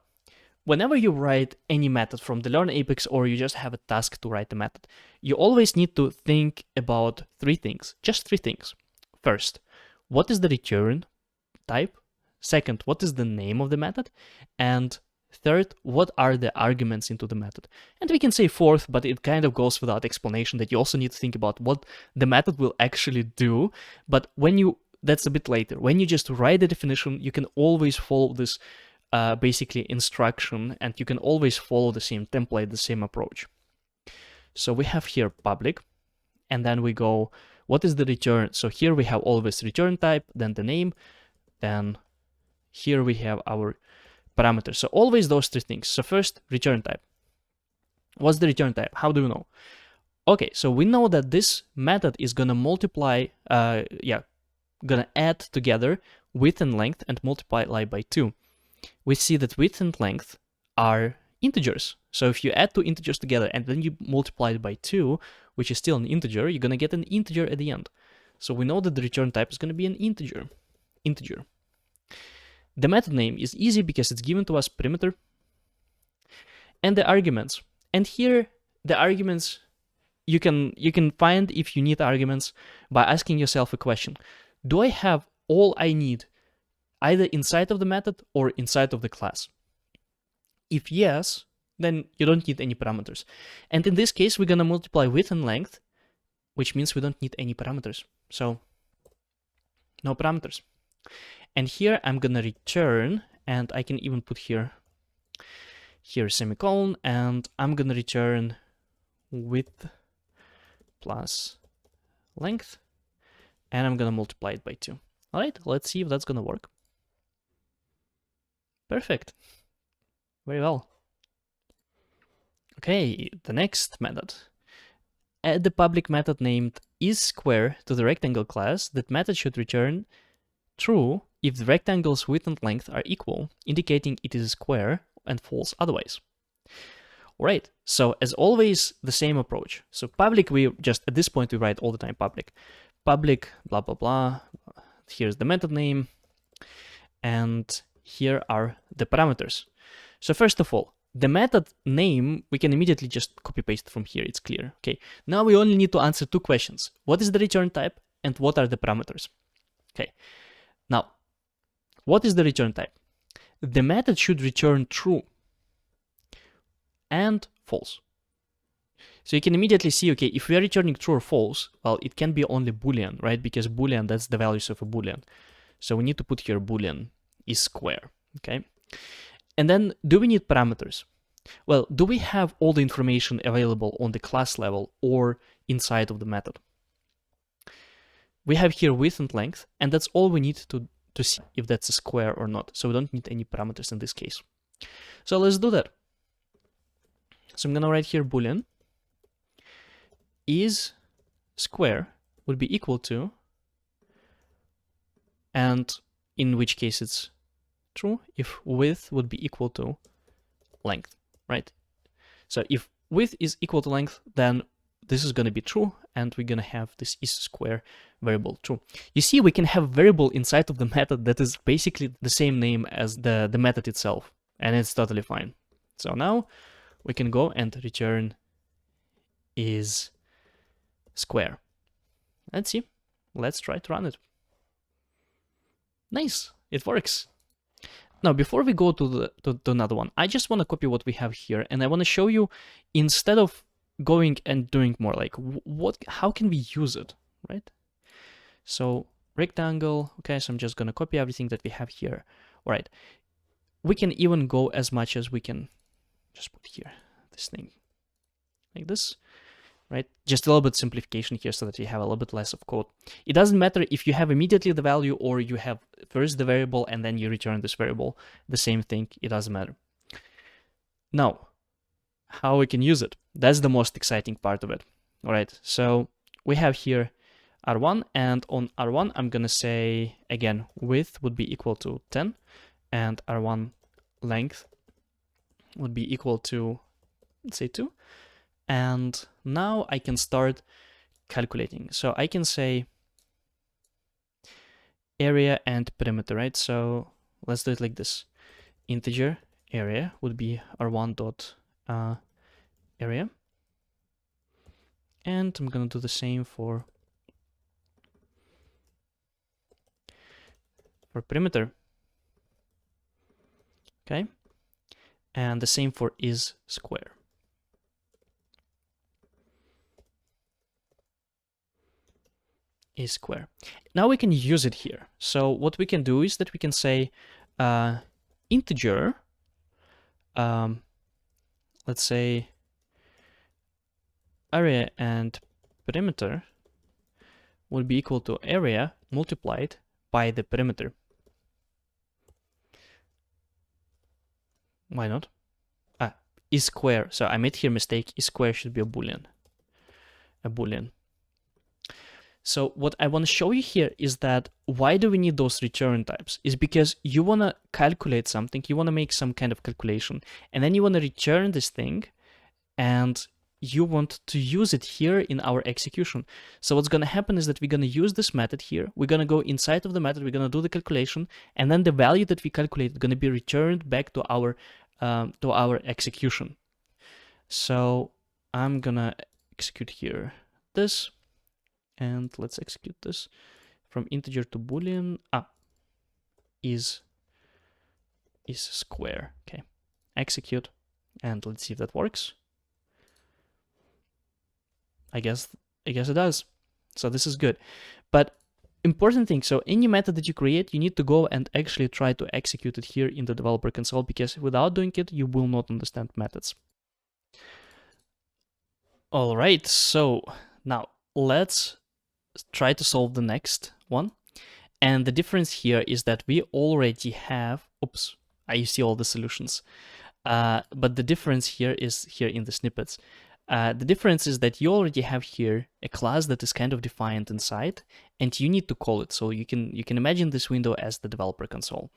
whenever you write any method from the Learn Apex, or you just have a task to write a method, you always need to think about 3 things, just 3 things. First, what is the return type? Second, what is the name of the method? And third, what are the arguments into the method? And we can say fourth, but it kind of goes without explanation that you also need to think about what the method will actually do. But that's a bit later. When you just write the definition, you can always follow this basically instruction, and you can always follow the same template, the same approach. So we have here public, and then we go, what is the return? So here we have always return type, then the name, then here we have our parameters. So always those 3 things. So first, return type. What's the return type? How do we know? Okay, so we know that this method is gonna multiply, gonna add together width and length and multiply by 2. We see that width and length are integers. So if you add 2 integers together and then you multiply it by 2, which is still an integer, you're gonna get an integer at the end. So we know that the return type is gonna be an integer. The method name is easy because it's given to us perimeter. And the arguments. And here the arguments, you can find if you need arguments by asking yourself a question. Do I have all I need either inside of the method or inside of the class? If yes, then you don't need any parameters. And in this case, we're gonna multiply width and length, which means we don't need any parameters. So no parameters. And here I'm gonna return, and I can even put here semicolon, and I'm gonna return width plus length, and I'm gonna multiply it by 2. All right, let's see if that's gonna work. Perfect. Very well. Okay, the next method. Add the public method named isSquare to the rectangle class. That method should return true if the rectangle's width and length are equal, indicating it is a square, and false otherwise. Alright, so as always, the same approach. So public, we just, at this point, we write all the time public. Public, blah, blah, blah. Here's the method name. And here are the parameters. So first of all, the method name, we can immediately just copy paste from here. It's clear. Okay, now we only need to answer 2 questions. What is the return type and what are the parameters? Okay, now, what is the return type? The method should return true and false. So you can immediately see, okay, if we are returning true or false, well, it can be only Boolean, right? Because Boolean, that's the values of a Boolean. So we need to put here Boolean is square, okay? And then, do we need parameters? Well, do we have all the information available on the class level or inside of the method? We have here width and length, and that's all we need to see if that's a square or not. So we don't need any parameters in this case. So let's do that. So I'm gonna write here Boolean is square would be equal to, and in which case it's true if width would be equal to length, right? So if width is equal to length, then this is going to be true, and we're going to have this is square variable true. You see, we can have variable inside of the method that is basically the same name as the method itself, and it's totally fine. So now we can go and return is square. Let's see. Let's try to run it. Nice, it works. Now, before we go to another one, I just want to copy what we have here, and I want to show you, instead of going and doing more, like how can we use it, right? So rectangle, okay, so I'm just going to copy everything that we have here. All right, we can even go as much as we can just put here this thing like this, right? Just a little bit simplification here so that you have a little bit less of code. It doesn't matter if you have immediately the value or you have first the variable and then you return this variable, the same thing, it doesn't matter. Now, how we can use it? That's the most exciting part of it. All right, so we have here R1, and on R1, I'm gonna say, again, width would be equal to 10, and R1 length would be equal to, let's say 2. And now I can start calculating. So I can say area and perimeter, right? So let's do it like this. Integer area would be R1 dot area. And I'm gonna do the same for perimeter. Okay. And the same for is square. Is square. Now we can use it here. So what we can do is that we can say integer, let's say area and perimeter will be equal to area multiplied by the perimeter. Why not? Is square. So I made here a mistake. Is square should be a Boolean. A Boolean. So what I want to show you here is that why do we need those return types? Is because you want to calculate something, you want to make some kind of calculation, and then you want to return this thing, and you want to use it here in our execution. So what's going to happen is that we're going to use this method here. We're going to go inside of the method, we're going to do the calculation, and then the value that we calculate is going to be returned back to our execution. So I'm going to execute here this. And let's execute this from integer to Boolean. Is square. Okay, execute, and let's see if that works. I guess it does. So this is good. But important thing, so any method that you create, you need to go and actually try to execute it here in the developer console, because without doing it, you will not understand methods. All right, so now let's try to solve the next one. And the difference here is that we already have, oops, I see all the solutions. But the difference here is here in the snippets. The difference is that you already have here a class that is kind of defined inside, and you need to call it. So you can imagine this window as the developer console.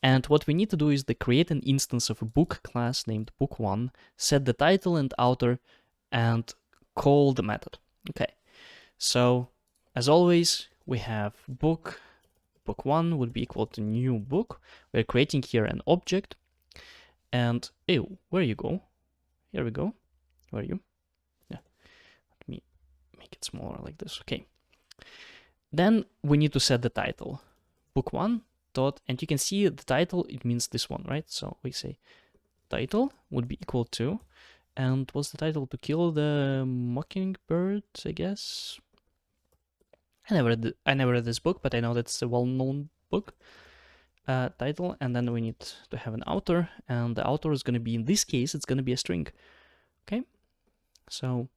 And what we need to do is to create an instance of a book class named book1, set the title and author, and call the method. Okay, so as always, we have book1 would be equal to new book. We're creating here an object, and ew, where you go? Here we go. Where are you? Yeah, let me make it smaller like this. Okay. Then we need to set the title, book1 dot, and you can see the title, it means this one, right? So we say title would be equal to, and what's the title? To Kill the Mockingbird, I guess. I never read this book, but I know that's a well-known book title. And then we need to have an author, and the author is going to be, in this case, it's going to be a string. Okay, so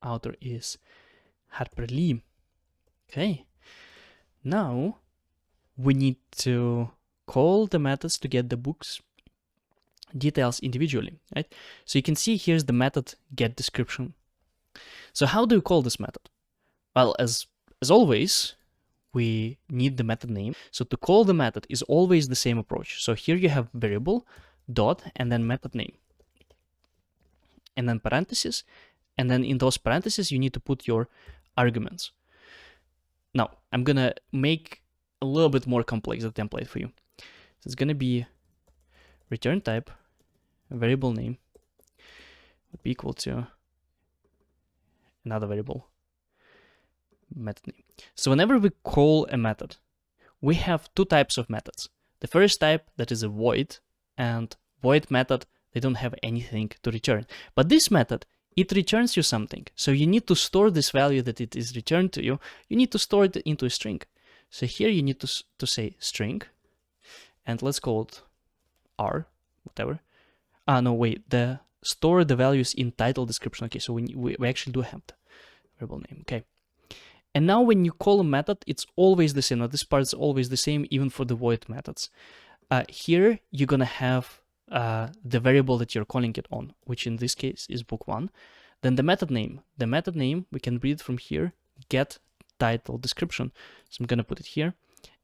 author is Harper Lee. Okay, now we need to call the methods to get the book's details individually, right? So you can see here's the method get description. So how do you call this method? Well, as always, we need the method name. So to call the method is always the same approach. So here you have variable, dot, and then method name. And then parentheses. And then in those parentheses, you need to put your arguments. Now, I'm going to make a little bit more complex the template for you. So it's going to be return type, variable name would be equal to another variable, method name. So whenever we call a method, we have two types of methods. The first type, that is a void, and void method, they don't have anything to return. But this method, it returns you something. So you need to store this value that it is returned to you. You need to store it into a string. So here you need to say string, and let's call it R, whatever. No, wait, store the values in title description. Okay, so we actually do have the variable name. Okay. And now when you call a method, it's always the same. Now this part is always the same, even for the void methods. Here, you're going to have the variable that you're calling it on, which in this case is book1. Then the method name. The method name, we can read from here, get title description. So I'm going to put it here.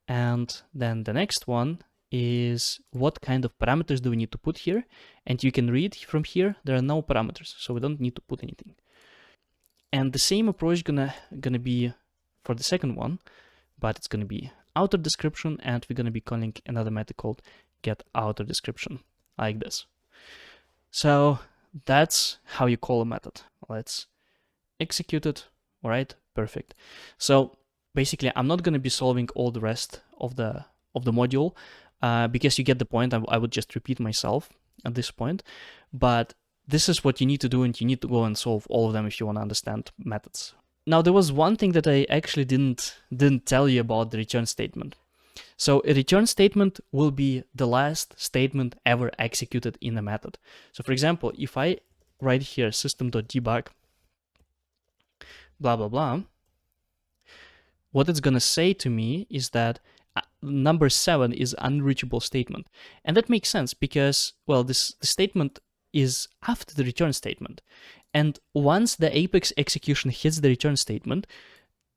And then the next one is what kind of parameters do we need to put here. And you can read from here, there are no parameters, so we don't need to put anything. And the same approach gonna be for the second one, but it's gonna be author description, and we're gonna be calling another method called get author description, like this. So that's how you call a method. Let's execute it. All right, perfect. So basically, I'm not gonna be solving all the rest of the module because you get the point. I would just repeat myself at this point, but this is what you need to do, and you need to go and solve all of them if you want to understand methods. Now, there was one thing that I actually didn't tell you about the return statement. So a return statement will be the last statement ever executed in a method. So for example, if I write here system.debug, blah, blah, blah, what it's going to say to me is that number 7 is unreachable statement. And that makes sense because, well, the statement is after the return statement. And once the Apex execution hits the return statement,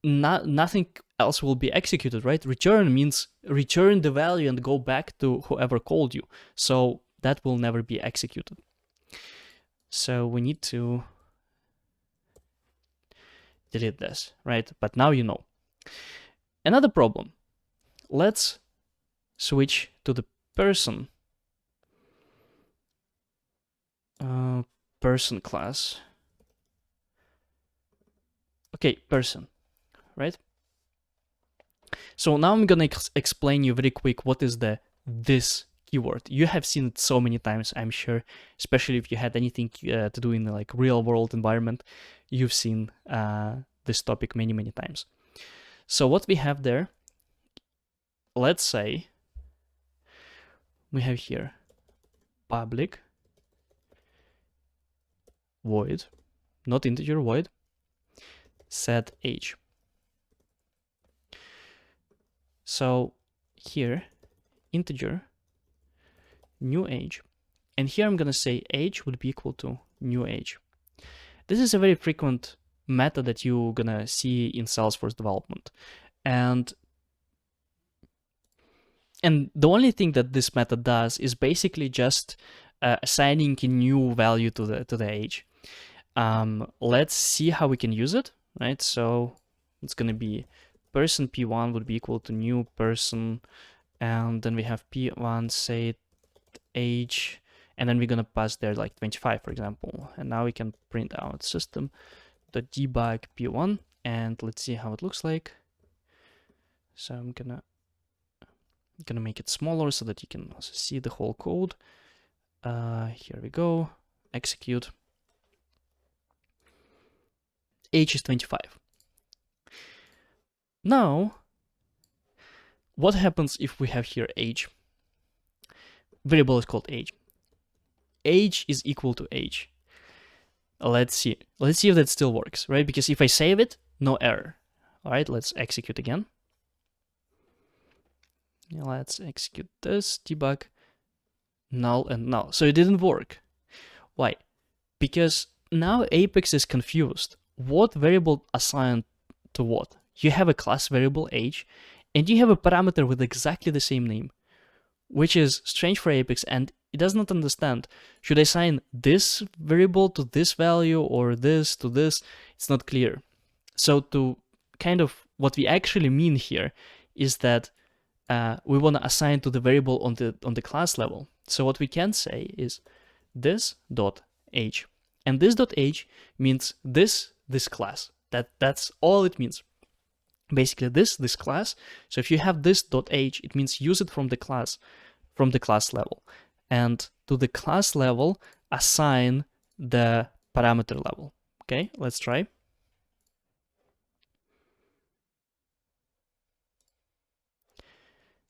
nothing else will be executed, right? Return means return the value and go back to whoever called you. So that will never be executed. So we need to delete this, right? But now you know. Another problem. Let's switch to the person class. Okay, person, right? So now I'm gonna explain you very quick what is this keyword. You have seen it so many times, I'm sure, especially if you had anything to do in the like real world environment. You've seen this topic many times. So what we have there, let's say we have here public void, not integer, void, set age. So here, integer, new age. And here I'm going to say age would be equal to new age. This is a very frequent method that you're going to see in Salesforce development. And the only thing that this method does is basically just assigning a new value to the age. Let's see how we can use it, right? So it's going to be person p1 would be equal to new person, and then we have p1 set age, and then we're going to pass there like 25, for example. And now we can print out system.debug p1, and let's see how it looks like. So I'm gonna make it smaller so that you can also see the whole code. Here we go, execute. Age is 25. Now, what happens if we have here age? Variable is called age. Age is equal to age. Let's see if that still works, right? Because if I save it, no error. All right, let's execute again. Let's execute this, debug, null and null. So it didn't work. Why? Because now Apex is confused. What variable assigned to what? You have a class variable age, and you have a parameter with exactly the same name, which is strange for Apex, and it does not understand. Should I assign this variable to this value or this to this? It's not clear. So to kind of what we actually mean here is that we want to assign to the variable on the class level. So what we can say is this dot age, and this dot age means this class. That's all it means. Basically this class. So if you have this dot age, it means use it from the class level, and to the class level assign the parameter level. Okay, let's try.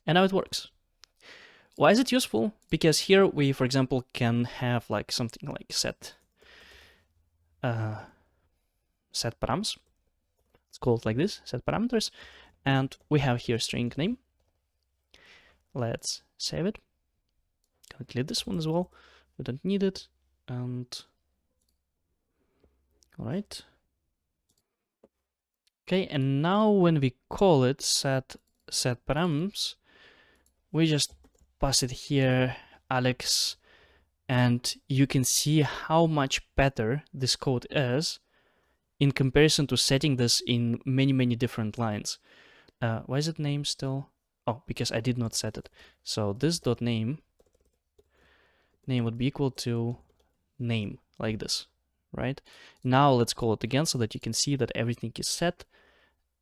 And now it works. Why is it useful? Because here we, for example, can have like something like set params. It's called like this, set parameters. And we have here string name. Let's save it. Gonna delete this one as well. We don't need it. And all right. Okay, and now when we call it set params, we just pass it here, Alex, and you can see how much better this code is in comparison to setting this in many different lines. Why is it name still? Oh, because I did not set it. So this dot name would be equal to name, like this, right? Now let's call it again so that you can see that everything is set,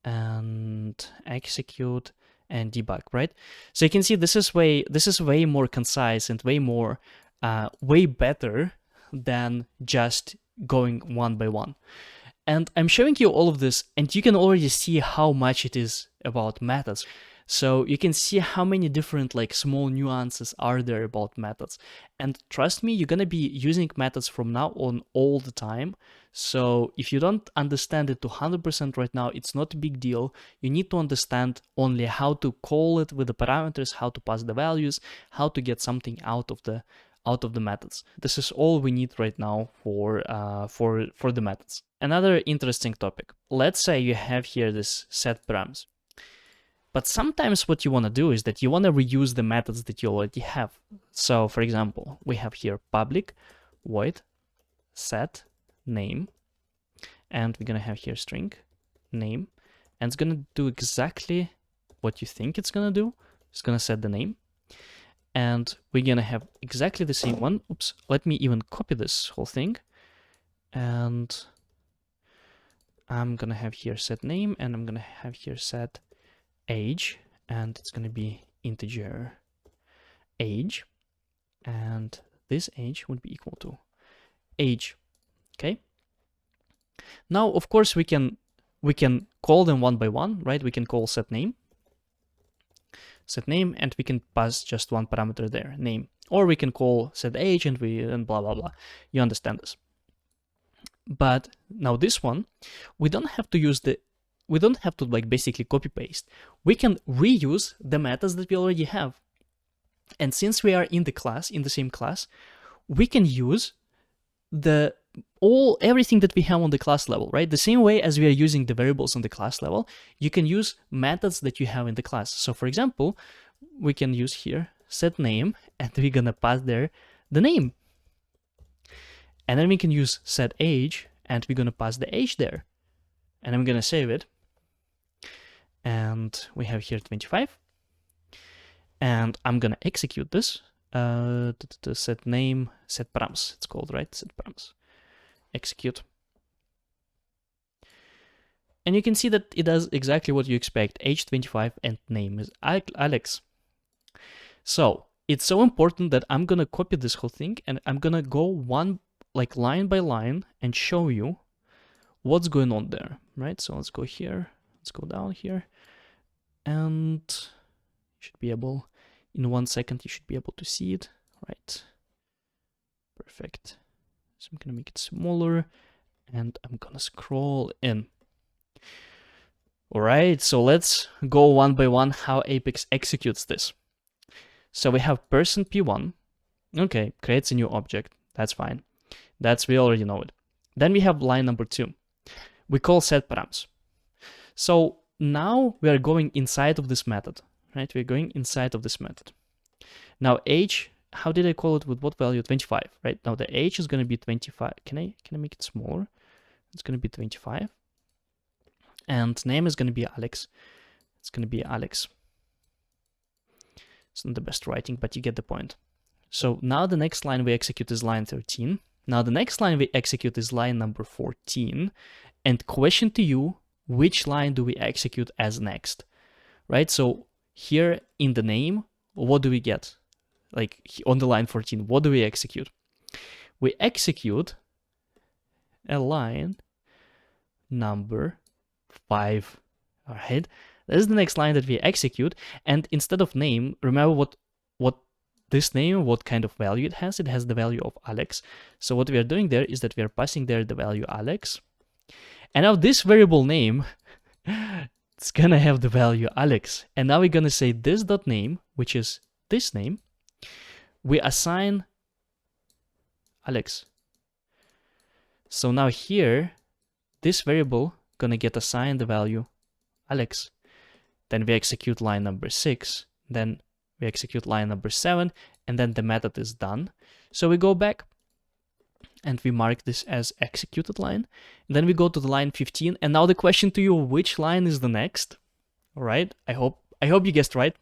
and execute and debug, right? So you can see this is way more concise and way better than just going one by one. And I'm showing you all of this, and you can already see how much it is about methods. So you can see how many different like small nuances are there about methods. And trust me, you're gonna be using methods from now on all the time. So if you don't understand it to 100% right now, it's not a big deal. You need to understand only how to call it with the parameters, how to pass the values, how to get something out of the methods. This is all we need right now for the methods. Another interesting topic. Let's say you have here this set params. But sometimes what you want to do is that you want to reuse the methods that you already have. So for example, we have here public void set name, and we're going to have here string name, and it's going to do exactly what you think it's going to do. It's going to set the name, and we're going to have exactly the same one. Oops, let me even copy this whole thing, and I'm going to have here set name, and I'm going to have here set age, and it's going to be integer age, and this age would be equal to age. Okay, now of course we can call them one by one, right? We can call set name, and we can pass just one parameter there, name, or we can call set age, and blah blah blah. You understand this. But now this one, we don't have to like basically copy paste. We can reuse the methods that we already have. And since we are in the same class, we can use everything that we have on the class level, right? The same way as we are using the variables on the class level, you can use methods that you have in the class. So for example, we can use here set name, and we're gonna pass there the name. And then we can use set age, and we're gonna pass the age there. And I'm gonna save it. And we have here 25. And I'm gonna execute this. Set name, set params, it's called, right? Set params. Execute. And you can see that it does exactly what you expect, age 25 and name is Alex. So it's so important that I'm gonna copy this whole thing, and I'm gonna go line by line and show you what's going on there, right? So let's go here, let's go down here, and you should be able, in 1 second, you should be able to see it, right? Perfect. So I'm gonna make it smaller, and I'm gonna scroll in. All right, so let's go one by one how Apex executes this. So we have person P1, okay, creates a new object, that's fine. We already know it. Then we have line number 2. We call set params. So now we are going inside of this method, right? We're going inside of this method. Now age, how did I call it with what value? 25, right? Now the age is going to be 25. Can I make it smaller? It's going to be 25. And name is going to be Alex. It's going to be Alex. It's not the best writing, but you get the point. So now the next line we execute is line 13. Now the next line we execute is line number 14. And question to you, which line do we execute as next? Right? So here in the name, what do we get? Like on the line 14, what do we execute? We execute a line number 5. All right? This is the next line that we execute. And instead of name, remember what this name, what kind of value it has. It has the value of Alex. So what we are doing there is that we are passing there the value Alex. And now this variable name, it's gonna have the value Alex. And now we're gonna say this.name, which is this name, we assign Alex. So now here, this variable gonna get assigned the value Alex. Then we execute line number 6, then we execute line number 7, and then the method is done. So we go back and we mark this as executed line. And then we go to the line 15, and now the question to you, which line is the next? All right, I hope you guessed right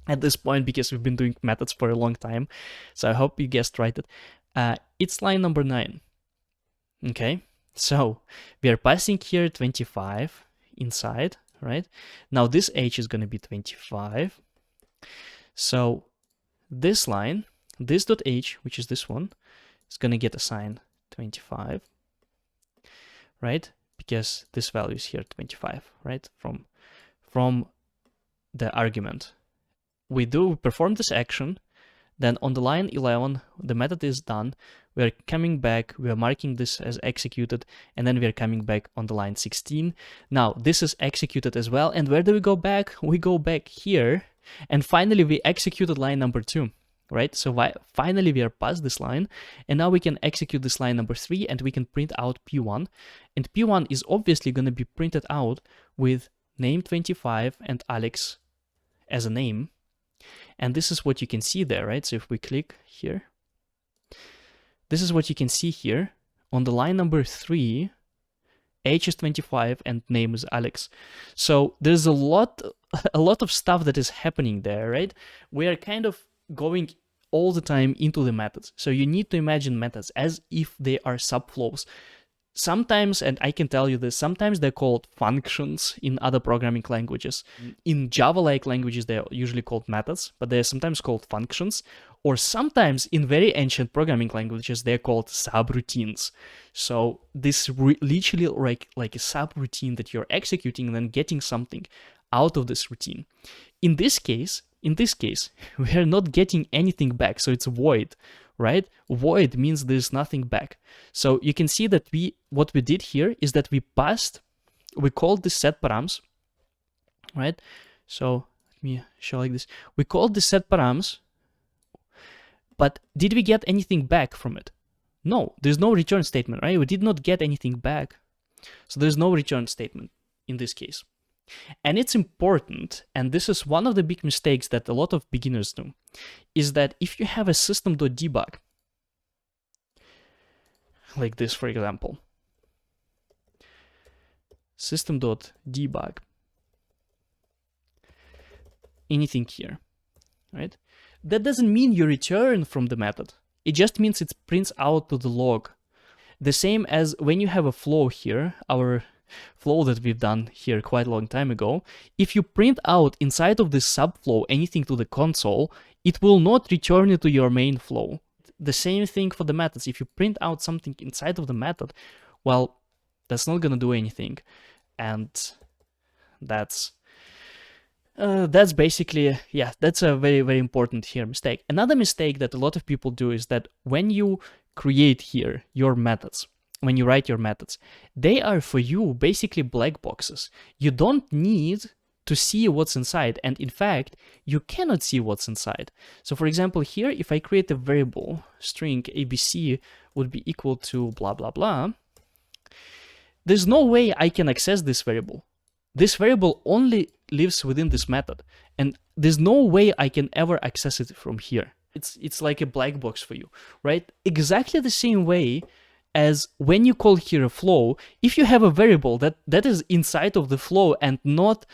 at this point, because we've been doing methods for a long time. So I hope you guessed right. It's line number 9. Okay, so we are passing here 25 inside, right? Now this age is going to be 25. So this line, this.age, which is this one, is going to get assigned 25, right? Because this value is here 25, right? From the argument. We perform this action, then on the line 11, the method is done. We are coming back, we are marking this as executed, and then we are coming back on the line 16. Now, this is executed as well, and where do we go back? We go back here, and finally we executed line number 2, right? So finally we are past this line, and now we can execute this line number 3, and we can print out P1, and P1 is obviously going to be printed out with name 25 and Alex as a name. And this is what you can see there, right? So if we click here, this is what you can see here. On the line number 3, age is 25 and name is Alex. So there's a lot of stuff that is happening there, right? We are kind of going all the time into the methods. So you need to imagine methods as if they are subflows. Sometimes, and I can tell you this, sometimes they're called functions in other programming languages. In Java-like languages, they're usually called methods, but they're sometimes called functions. Or sometimes in very ancient programming languages, they're called subroutines. So this literally like a subroutine that you're executing and then getting something out of this routine. In this case, we are not getting anything back, so it's void, right? Void means there's nothing back. So you can see that what we did here is that we called this set params, right? So let me show like this. We called this set params, but did we get anything back from it? No, there's no return statement, right? We did not get anything back. So there's no return statement in this case. And it's important, and this is one of the big mistakes that a lot of beginners do, is that if you have a system.debug, like this, for example, system.debug, anything here, right? That doesn't mean you return from the method. It just means it prints out to the log. The same as when you have a flow here, our flow that we've done here quite a long time ago, if you print out inside of this subflow anything to the console, it will not return it to your main flow. The same thing for the methods. If you print out something inside of the method, well, that's not gonna do anything. And that's basically, yeah, that's a very, very important here mistake. Another mistake that a lot of people do is that when you create here your methods, when you write your methods, they are for you basically black boxes. You don't need to see what's inside, and in fact, you cannot see what's inside. So for example, here, if I create a variable, string abc would be equal to blah, blah, blah, there's no way I can access this variable. This variable only lives within this method, and there's no way I can ever access it from here. It's like a black box for you, right? Exactly the same way as when you call here a flow, if you have a variable that is inside of the flow and not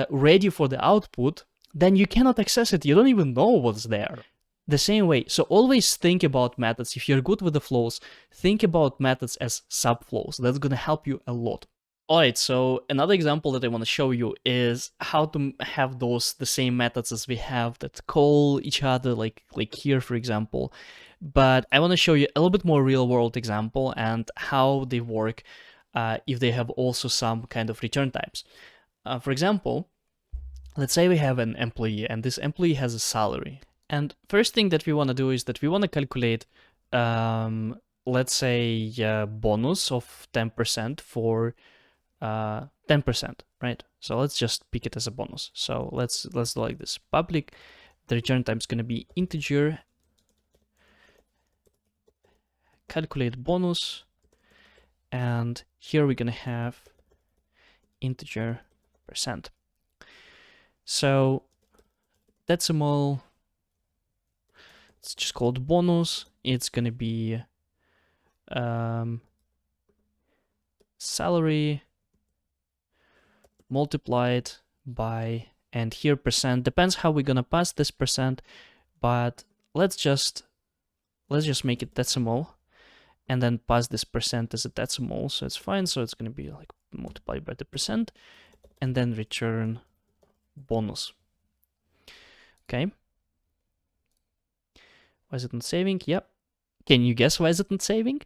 ready for the output, then you cannot access it. You don't even know what's there. The same way, so always think about methods. If you're good with the flows, think about methods as subflows. That's gonna help you a lot. Alright, so another example that I want to show you is how to have the same methods as we have that call each other, like here, for example. But I want to show you a little bit more real-world example and how they work if they have also some kind of return types. For example, let's say we have an employee, and this employee has a salary. And first thing that we want to do is that we want to calculate, let's say, bonus of 10% for 10%, right? So let's just pick it as a bonus. So let's do like this. Public, the return type is going to be integer, calculate bonus, and here we're going to have integer percent. So decimal, let's just call it bonus. It's going to be salary multiplied by, and here percent, depends how we're gonna pass this percent, but let's just make it decimal and then pass this percent as a decimal, so it's fine. So it's gonna be like multiplied by the percent and then return bonus. Okay, why is it not saving? Yep. Can you guess why is it not saving?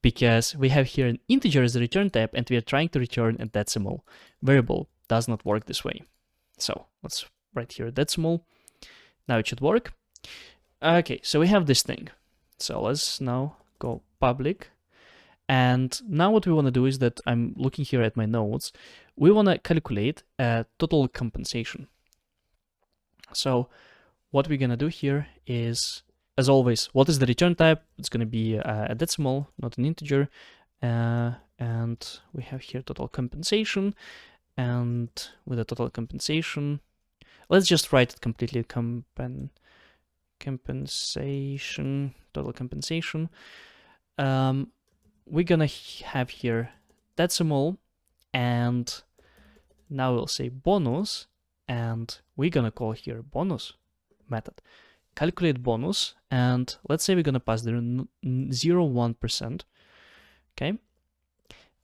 Because we have here an integer as a return type and we are trying to return a decimal. Variable does not work this way. So let's write here a decimal. Now it should work. Okay, so we have this thing. So let's now go public. And now what we want to do is that I'm looking here at my notes. We want to calculate a total compensation. So what we're going to do here is, as always, what is the return type? It's going to be a decimal, not an integer. And we have here total compensation. And with the total compensation, let's just write it completely. Compensation, total compensation. We're going to have here decimal. And now we'll say bonus. And we're going to call here bonus method. Calculate bonus, and let's say we're going to pass the 0.1%. Okay,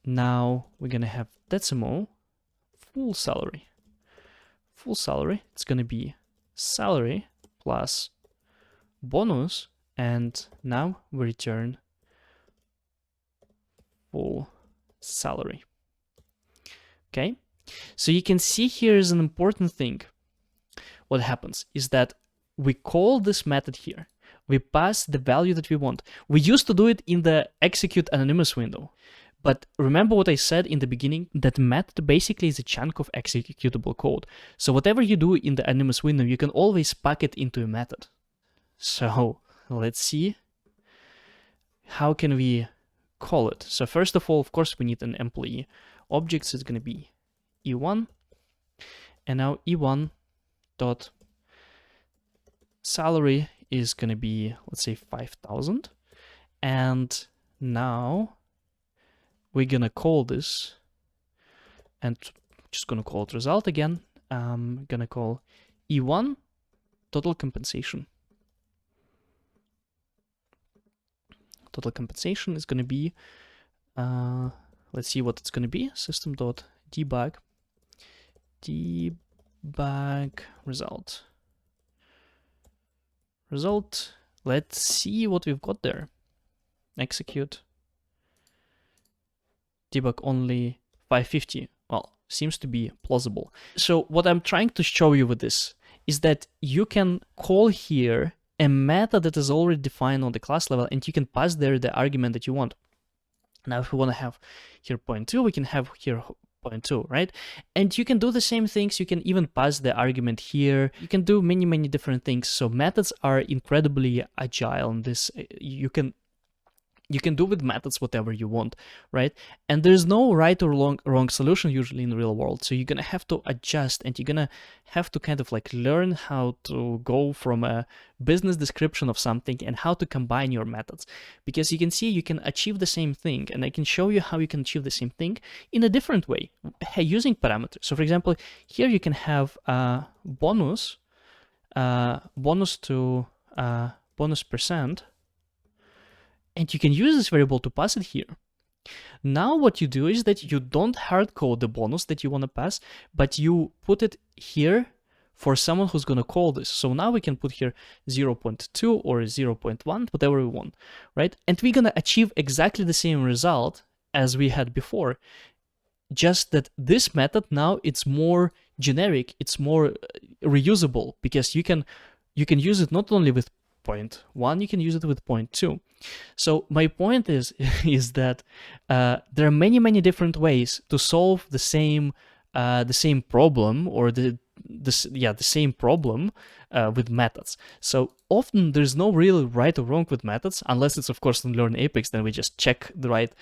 now we're going to have decimal, full salary. Full salary, it's going to be salary plus bonus, and now we return full salary. Okay, so you can see here is an important thing. What happens is that we call this method here. We pass the value that we want. We used to do it in the execute anonymous window. But remember what I said in the beginning, that method basically is a chunk of executable code. So whatever you do in the anonymous window, you can always pack it into a method. So let's see. How can we call it? So first of all, of course, we need an employee. Objects is going to be E1. And now E1 dot salary is going to be, let's say, 5,000. And now we're going to call this, and just going to call it result again. I'm going to call E1 total compensation. Total compensation is going to be, let's see what it's going to be, system.debug result. Let's see what we've got there. Execute. Debug only 550. Well, seems to be plausible. So what I'm trying to show you with this is that you can call here a method that is already defined on the class level, and you can pass there the argument that you want. Now, if we want to have here point 2, we can have here point 2, right? And you can do the same things. You can even pass the argument here. You can do many different things. So methods are incredibly agile in this. You can do with methods whatever you want, right? And there's no right or wrong solution usually in the real world. So you're gonna have to adjust, and you're gonna have to kind of like learn how to go from a business description of something and how to combine your methods. Because you can see you can achieve the same thing, and I can show you how you can achieve the same thing in a different way using parameters. So for example, here you can have bonus percent, and you can use this variable to pass it here. Now what you do is that you don't hard code the bonus that you want to pass, but you put it here for someone who's going to call this. So now we can put here 0.2 or 0.1, whatever we want, right? And we're going to achieve exactly the same result as we had before. Just that this method now, it's more generic, it's more reusable, because you can use it not only with 0.1, you can use it with 0.2. So my point is that there are many different ways to solve the same problem, or the same problem with methods. So often there's no real right or wrong with methods, unless it's of course in Learn Apex, then we just check the right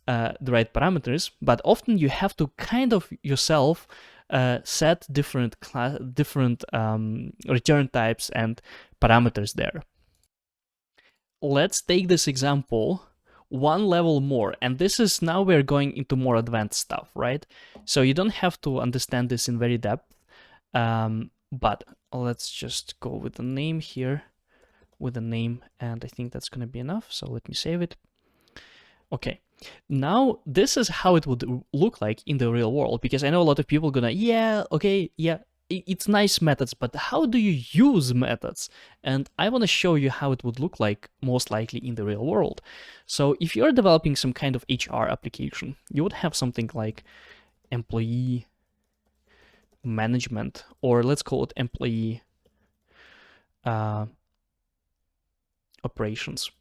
parameters. But often you have to kind of yourself set different return types and parameters there. Let's take this example one level more, and this is now we're going into more advanced stuff, right? So you don't have to understand this in very depth, but let's just go with the name here, and I think that's going to be enough. So let me save it. Okay, now this is how it would look like in the real world, because I know a lot of people gonna, it's nice methods, but how do you use methods? And I want to show you how it would look like most likely in the real world. So if you're developing some kind of HR application, you would have something like employee management, or let's call it employee operations,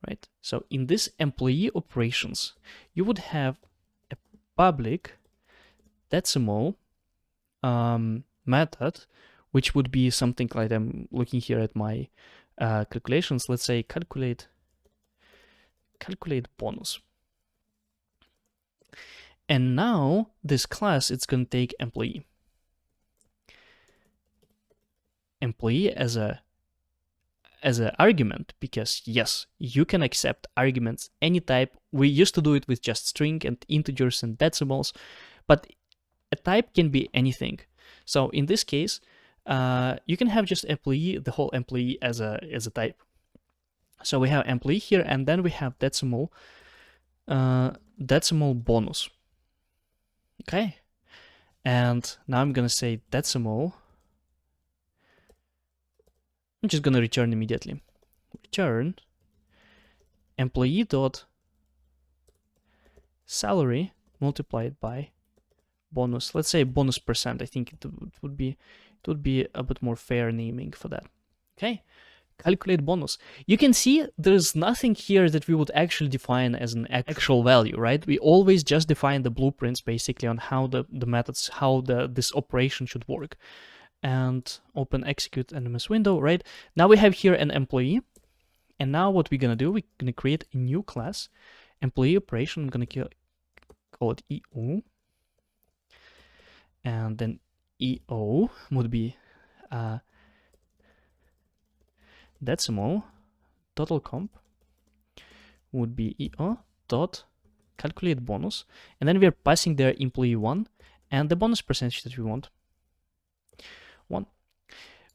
right? So in this employee operations, you would have a public decimal method, which would be something like, I'm looking here at my calculations, let's say calculate bonus. And now this class, it's going to take employee as a argument, because yes, you can accept arguments any type. We used to do it with just string and integers and decimals, but a type can be anything. So in this case, you can have just employee, the whole employee as a type. So we have employee here, and then we have decimal bonus. Okay, and now I'm gonna say decimal. I'm just gonna return immediately. Return employee dot salary multiplied by bonus. Let's say bonus percent. I think it would be a bit more fair naming for that. Okay, calculate bonus. You can see there's nothing here that we would actually define as an actual value, right? We always just define the blueprints basically on how the methods, how this operation should work. And open execute NMS window, right? Now we have here an employee. And now what we're gonna do, we're gonna create a new class, employee operation. I'm gonna call it EO. And then EO would be decimal, total comp would be EO dot calculate bonus, and then we are passing their employee 1 and the bonus percentage that we want 1.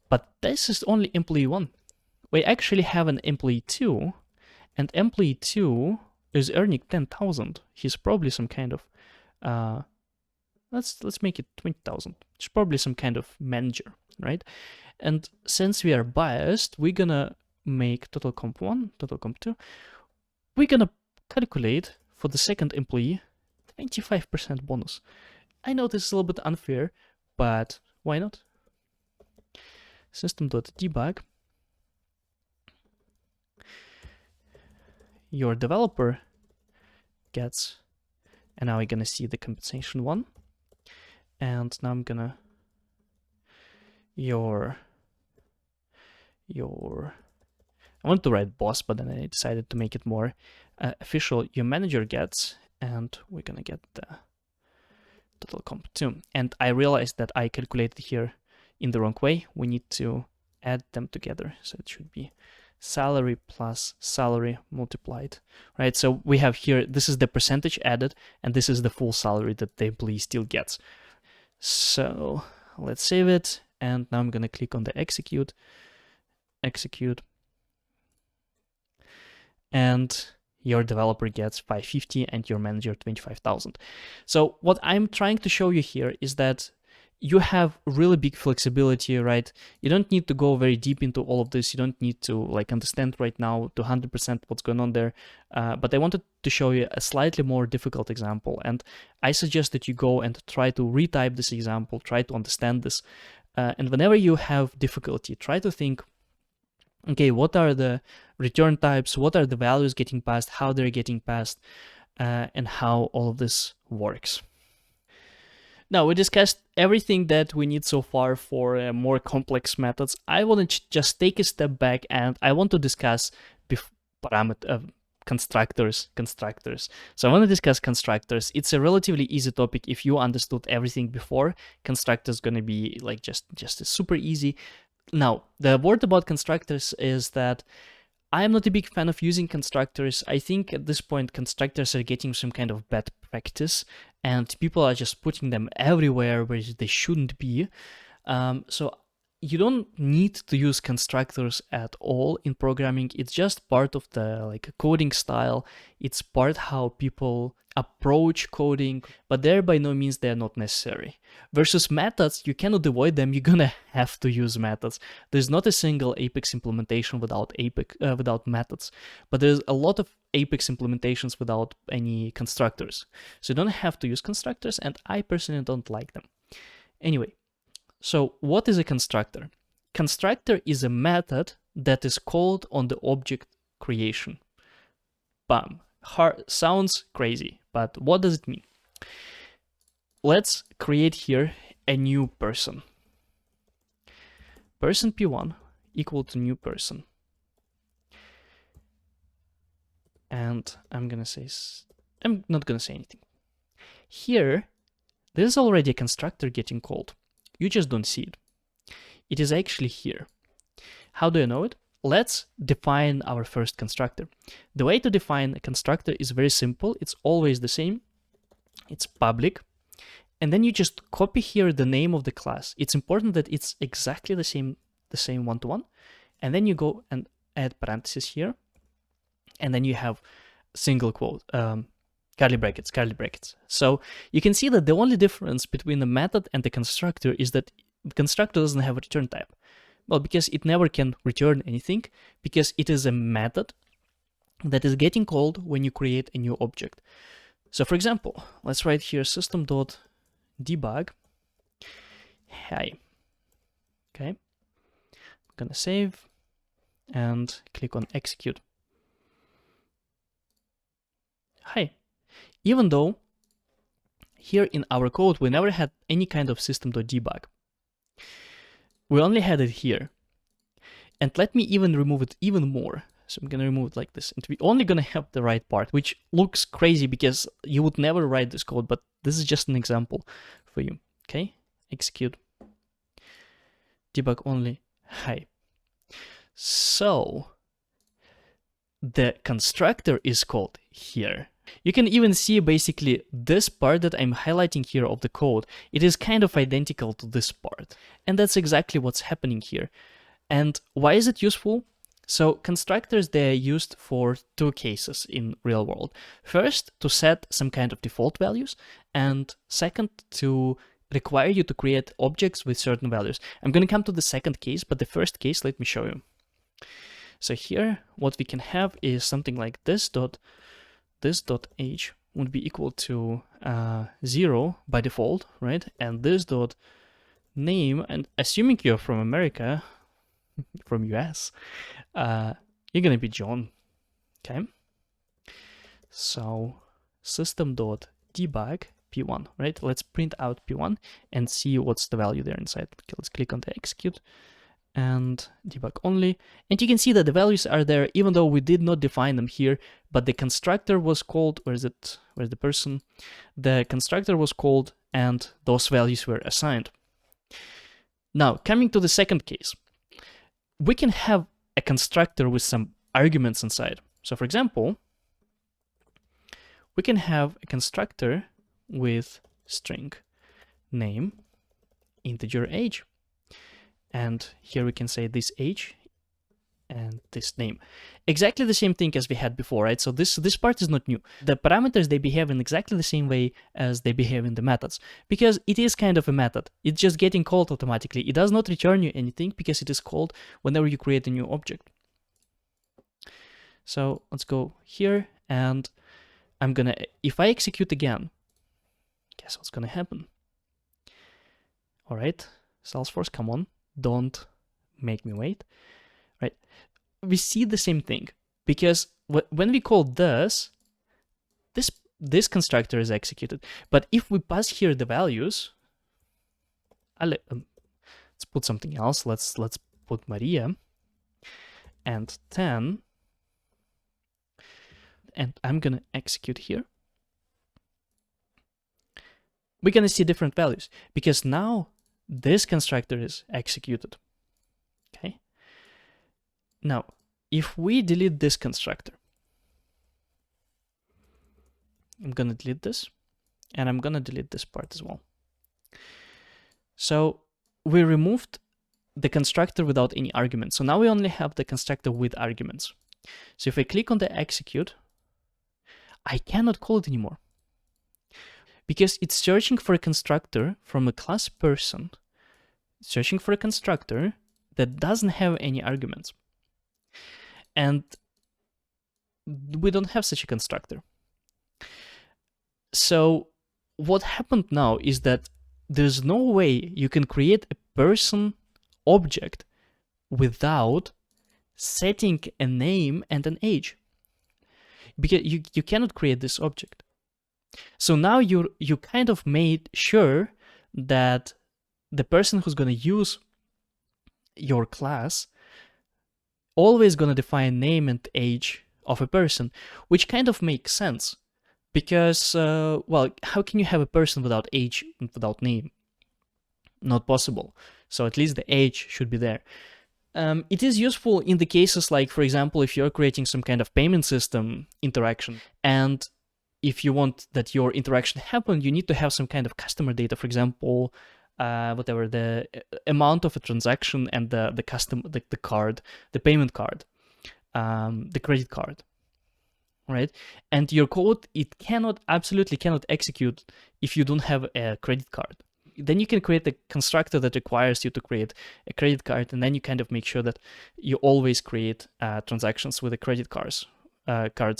But this is only employee 1. We actually have an employee 2, and employee 2 is earning 10,000. He's probably some kind of let's make it 20,000. He's probably some kind of manager, right? And since we are biased, we're gonna make total comp 1, total comp 2. We're gonna calculate for the second employee 25% bonus. I know this is a little bit unfair, but why not? System.debug. Your developer gets, and now we're gonna see the compensation 1. And now I'm gonna I want to write boss, but then I decided to make it more official. Your manager gets, and we're gonna get the total comp 2. And I realized that I calculated here in the wrong way. We need to add them together. So it should be salary plus salary multiplied, right? So we have here, this is the percentage added, and this is the full salary that the employee still gets. So let's save it. And now I'm gonna click on the execute, and your developer gets 550 and your manager 25,000. So what I'm trying to show you here is that you have really big flexibility, right? You don't need to go very deep into all of this. You don't need to like understand right now to 100% what's going on there. But I wanted to show you a slightly more difficult example. And I suggest that you go and try to retype this example, try to understand this. And whenever you have difficulty, try to think, okay, what are the return types? What are the values getting passed? How they're getting passed? And how all of this works. Now, we discussed everything that we need so far for more complex methods. I want to just take a step back, and I want to discuss constructors. So I want to discuss constructors. It's a relatively easy topic. If you understood everything before, constructors is going to be like just super easy. Now, the word about constructors is that I am not a big fan of using constructors. I think at this point constructors are getting some kind of bad practice, and people are just putting them everywhere where they shouldn't be. So you don't need to use constructors at all in programming. It's just part of the like coding style. It's part how people approach coding, but they're by no means they're not necessary. Versus methods, you cannot avoid them. You're gonna have to use methods. There's not a single Apex implementation without methods, but there's a lot of Apex implementations without any constructors. So you don't have to use constructors, and I personally don't like them. Anyway, so what is a constructor? Constructor is a method that is called on the object creation. Bam. Sounds crazy, but what does it mean? Let's create here a new person. Person P1 equal to new person. And I'm not gonna say anything. Here, there's already a constructor getting called. You just don't see it. It is actually here. How do I know it? Let's define our first constructor. The way to define a constructor is very simple. It's always the same. It's public. And then you just copy here the name of the class. It's important that it's exactly the same one-to-one. And then you go and add parentheses here. And then you have single quote, curly brackets. So you can see that the only difference between the method and the constructor is that the constructor doesn't have a return type. Well, because it never can return anything, because it is a method that is getting called when you create a new object. So for example, let's write here system.debug. Hi. Okay. I'm gonna save. and click on execute. Hi. Even though here in our code, we never had any kind of system.debug. We only had it here. And let me even remove it even more. So I'm gonna remove it like this. And we're only gonna have the right part, which looks crazy because you would never write this code, but this is just an example for you. Okay, execute. Debug only. Hi. So the constructor is called here. You can even see basically this part that I'm highlighting here of the code. It is kind of identical to this part. And that's exactly what's happening here. And why is it useful? So constructors, they're used for two cases in real world. First, to set some kind of default values, and second, to require you to create objects with certain values. I'm going to come to the second case, but the first case, let me show you. So here, what we can have is something like this dot age would be equal to 0 by default, right? And this dot name, and assuming you're from America, from US, you're gonna be John. Okay. So system.debug p1, right? Let's print out p1 and see what's the value there inside. Okay, let's click on the execute and debug only. And you can see that the values are there, even though we did not define them here, but the constructor was called, where is it? Where's the person? The constructor was called and those values were assigned. Now, coming to the second case, we can have a constructor with some arguments inside. So for example, we can have a constructor with string name, integer age. And here we can say this age and this name. Exactly the same thing as we had before, right? So this part is not new. The parameters, they behave in exactly the same way as they behave in the methods, because it is kind of a method. It's just getting called automatically. It does not return you anything because it is called whenever you create a new object. So let's go here, and I'm gonna, if I execute again, guess what's gonna happen? All right, Salesforce, come on. Don't make me wait, right? We see the same thing because when we call this constructor is executed. But if we pass here the values, let's put something else. Let's put Maria and 10, and I'm gonna execute here. We're gonna see different values because now this constructor is executed. Okay. Now, if we delete this constructor, I'm gonna delete this, and I'm gonna delete this part as well. So we removed the constructor without any arguments. So now we only have the constructor with arguments. So if I click on the execute, I cannot call it anymore, because it's searching for a constructor from a class person, searching for a constructor that doesn't have any arguments. And we don't have such a constructor. So what happened now is that there's no way you can create a person object without setting a name and an age, because you cannot create this object. So now you kind of made sure that the person who's going to use your class always going to define name and age of a person, which kind of makes sense because, well, how can you have a person without age and without name? Not possible. So at least the age should be there. It is useful in the cases like, for example, if you're creating some kind of payment system interaction, and if you want that your interaction happen, you need to have some kind of customer data, for example, whatever the amount of a transaction and the card, the payment card, the credit card, right? And your code, it absolutely cannot execute if you don't have a credit card. Then you can create a constructor that requires you to create a credit card, and then you kind of make sure that you always create transactions with the credit cards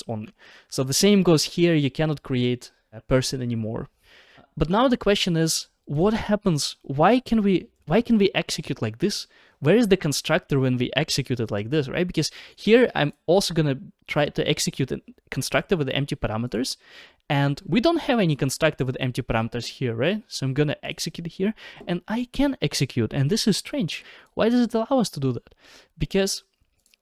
only. So the same goes here. You cannot create a person anymore. But now the question is, what happens? Why can we why can we execute like this? Where is the constructor when we execute it like this, right? Because here I'm also gonna try to execute a constructor with empty parameters, and we don't have any constructor with empty parameters here, right? So I'm gonna execute here, and I can execute, and this is strange. Why does it allow us to do that? Because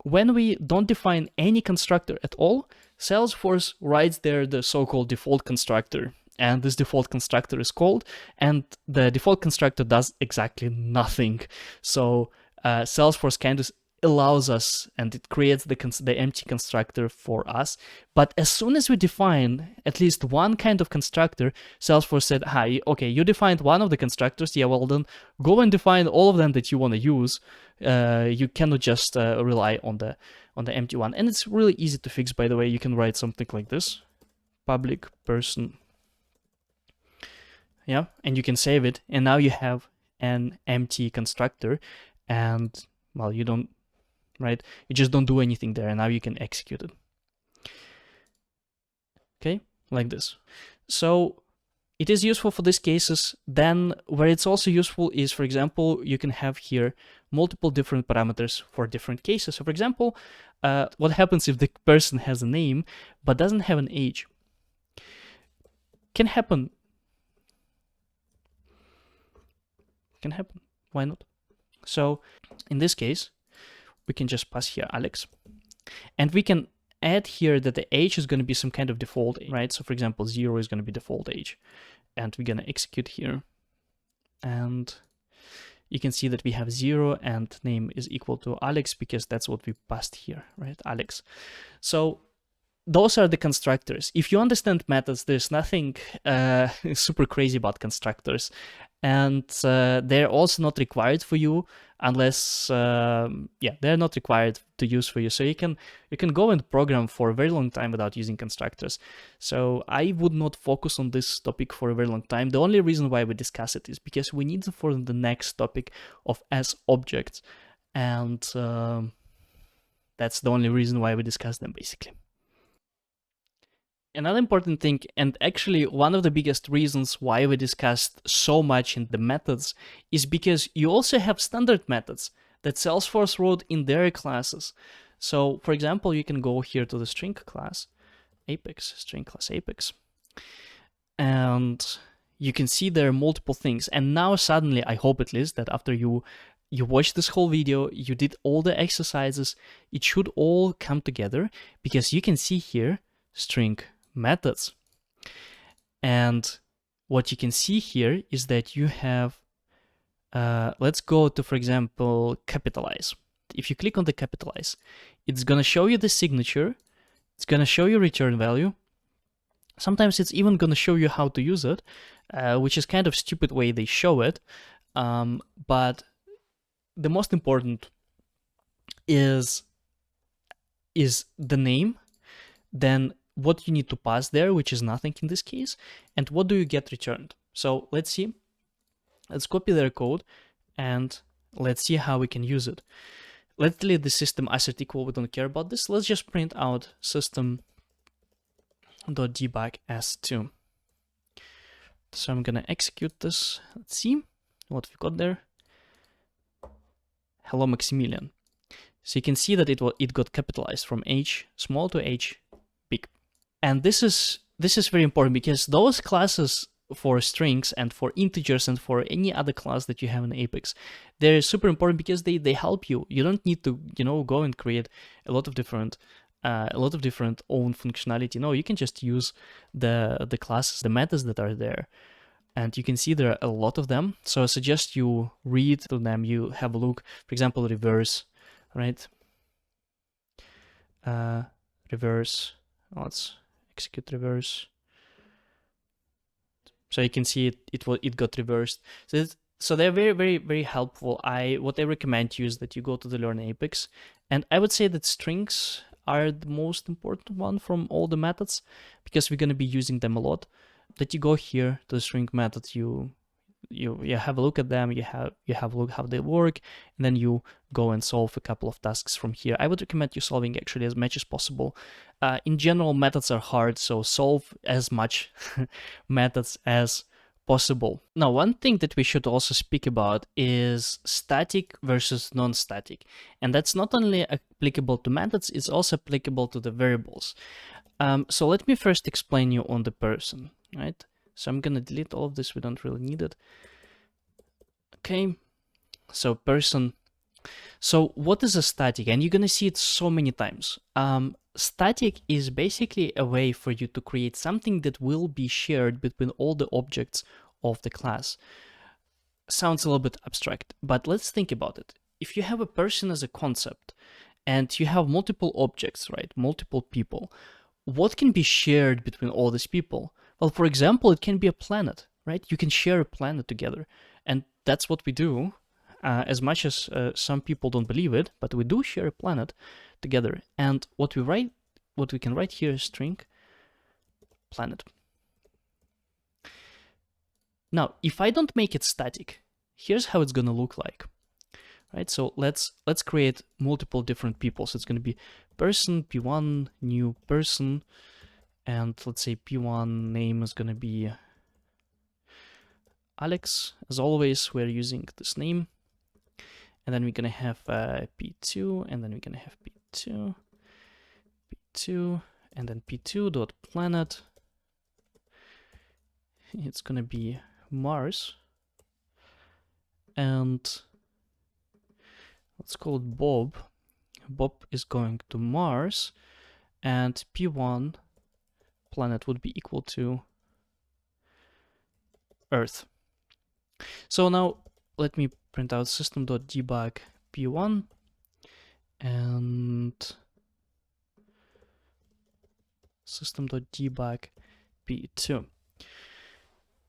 when we don't define any constructor at all, Salesforce writes there the so-called default constructor, and this default constructor is called, and the default constructor does exactly nothing. So Salesforce kind of allows us, and it creates the empty constructor for us. But as soon as we define at least one kind of constructor, Salesforce said, hi, okay, you defined one of the constructors, yeah, well then go and define all of them that you want to use. You cannot just rely on the empty one. And it's really easy to fix, by the way. You can write something like this, public person, yeah, and you can save it, and now you have an empty constructor, and well, you don't, right? You just don't do anything there, and now you can execute it. Okay, like this. So it is useful for these cases. Then where it's also useful is, for example, you can have here multiple different parameters for different cases. So for example, what happens if the person has a name but doesn't have an age? Can happen. Can happen. Why not? So in this case, we can just pass here Alex, and we can add here that the age is going to be some kind of default, right? So for example, 0 is going to be default age, and we're going to execute here, and you can see that we have 0 and name is equal to Alex because that's what we passed here, right? Alex. So those are the constructors. If you understand methods, there's nothing super crazy about constructors, and they're also not required for you unless, yeah, they're not required to use for you. So you can go and program for a very long time without using constructors. So I would not focus on this topic for a very long time. The only reason why we discuss it is because we need it for the next topic of as objects, and that's the only reason why we discuss them, basically. Another important thing, and actually one of the biggest reasons why we discussed so much in the methods, is because you also have standard methods that Salesforce wrote in their classes. So for example, you can go here to the string class, Apex, string class Apex, and you can see there are multiple things. And now suddenly, I hope at least that after you watched this whole video, you did all the exercises, it should all come together, because you can see here string methods. And what you can see here is that you have, let's go to, for example, capitalize. If you click on the capitalize, it's going to show you the signature, it's going to show you return value. Sometimes it's even going to show you how to use it, which is kind of stupid way they show it. But the most important is the name, then what you need to pass there, which is nothing in this case, and what do you get returned. So let's see. Let's copy their code and let's see how we can use it. Let's delete the system asset equal. We don't care about this. Let's just print out system.debug s2. So I'm gonna execute this. Let's see what we got there. Hello Maximilian. So you can see that it got capitalized from H small to H big. And this is very important, because those classes for strings and for integers and for any other class that you have in Apex, they're super important because they help you. You don't need to, go and create a lot of different own functionality. No, you can just use the classes, the methods that are there. And you can see there are a lot of them. So I suggest you read to them, you have a look. For example, reverse, right? Reverse, let's execute reverse. So you can see it got reversed. So they're very, very, very helpful. What I recommend you is that you go to the Learn Apex, and I would say that strings are the most important one from all the methods, because we're going to be using them a lot. That you go here to the string methods, you have a look at them, you have a look how they work, and then you go and solve a couple of tasks from here. I would recommend you solving actually as much as possible. In general, methods are hard, so solve as much methods as possible. Now, one thing that we should also speak about is static versus non-static. And that's not only applicable to methods, it's also applicable to the variables. So let me first explain you on the person, right? So I'm gonna delete all of this, we don't really need it. Okay, so person. So what is a static? And you're gonna see it so many times. Static is basically a way for you to create something that will be shared between all the objects of the class. Sounds a little bit abstract, but let's think about it. If you have a person as a concept and you have multiple objects, right, multiple people, what can be shared between all these people? Well, for example, it can be a planet, right? You can share a planet together, and that's what we do. As much as some people don't believe it, but we do share a planet together. And what we can write here is string planet. Now, if I don't make it static, here's how it's gonna look like, right? So let's create multiple different people. So it's gonna be person p1 new person, and let's say p1 name is gonna be Alex. As always, we're using this name. And then we're gonna have p2, and then we're gonna have p2, and then p2 dot planet. It's gonna be Mars, and let's call it Bob. Bob is going to Mars, and p1 planet would be equal to Earth. So now let me print out system.debug p1 and system.debug p2.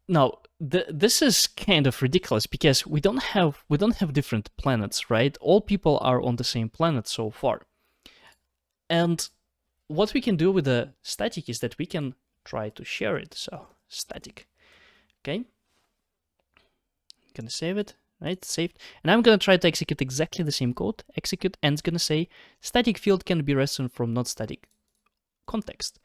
Now, this is kind of ridiculous because we don't have different planets, right? All people are on the same planet so far. And what we can do with the static is that we can try to share it. So static, okay? I'm gonna save it, right? Saved. And I'm gonna try to execute exactly the same code. Execute, and it's gonna say static field can be written from not static context.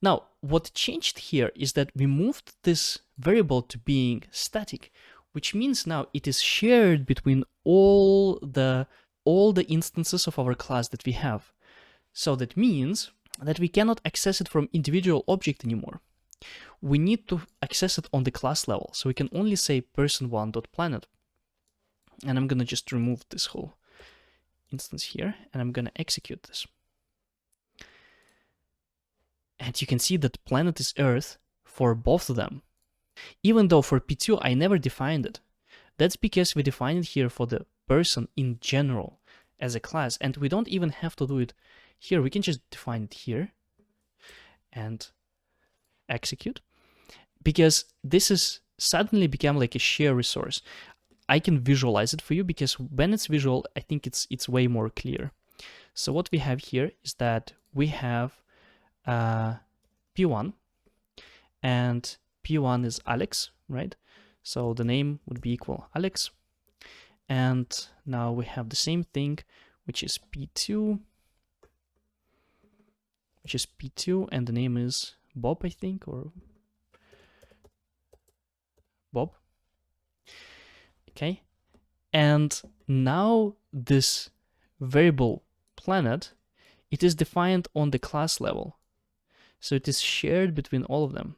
Now, what changed here is that we moved this variable to being static, which means now it is shared between all the instances of our class that we have. So that means that we cannot access it from individual object anymore. We need to access it on the class level. So we can only say person1.planet. And I'm gonna just remove this whole instance here, and I'm gonna execute this. And you can see that planet is Earth for both of them. Even though for P2 I never defined it. That's because we defined it here for the person in general as a class, and we don't even have to do it here. We can just define it here and execute, because this is suddenly become like a share resource. I can visualize it for you because when it's visual, I think it's way more clear. So what we have here is that we have P1, and P1 is Alex, right? So the name would be equal Alex. And now we have the same thing, which is P2, and the name is Bob, I think, or Bob. Okay. And now this variable planet, it is defined on the class level. So it is shared between all of them.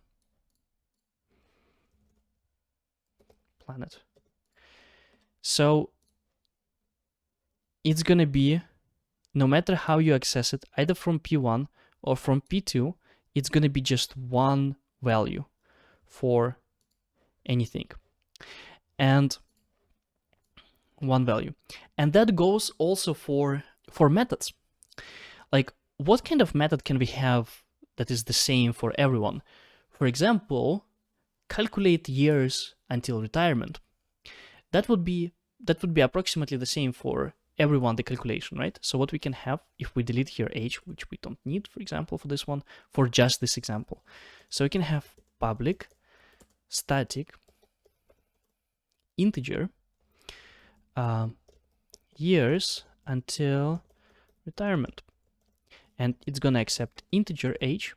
Planet. So it's gonna be, no matter how you access it, either from P1 or from P2, it's gonna be just one value for anything. And one value. And that goes also for methods. Like, what kind of method can we have that is the same for everyone? For example, calculate years until retirement. That would be approximately the same for everyone, the calculation, right? So what we can have, if we delete here age, which we don't need, for example, for this one, for just this example. So we can have public static integer years until retirement. And it's gonna accept integer age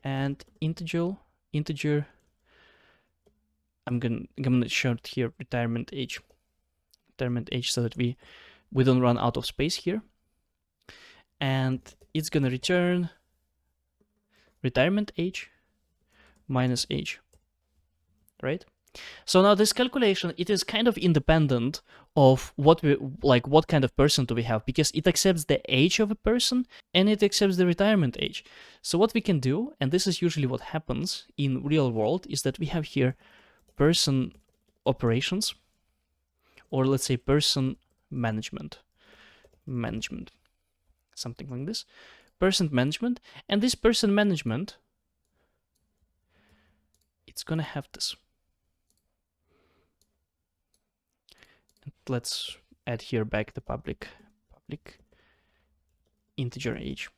and integer I'm gonna show it here, retirement age, so that we don't run out of space here. And it's gonna return retirement age minus age, right? So now this calculation, it is kind of independent of what kind of person do we have, because it accepts the age of a person and it accepts the retirement age. So what we can do, and this is usually what happens in real world, is that we have here person operations, or let's say person management, something like this, person management, and this person management, it's gonna have this. Let's add here back the public integer age,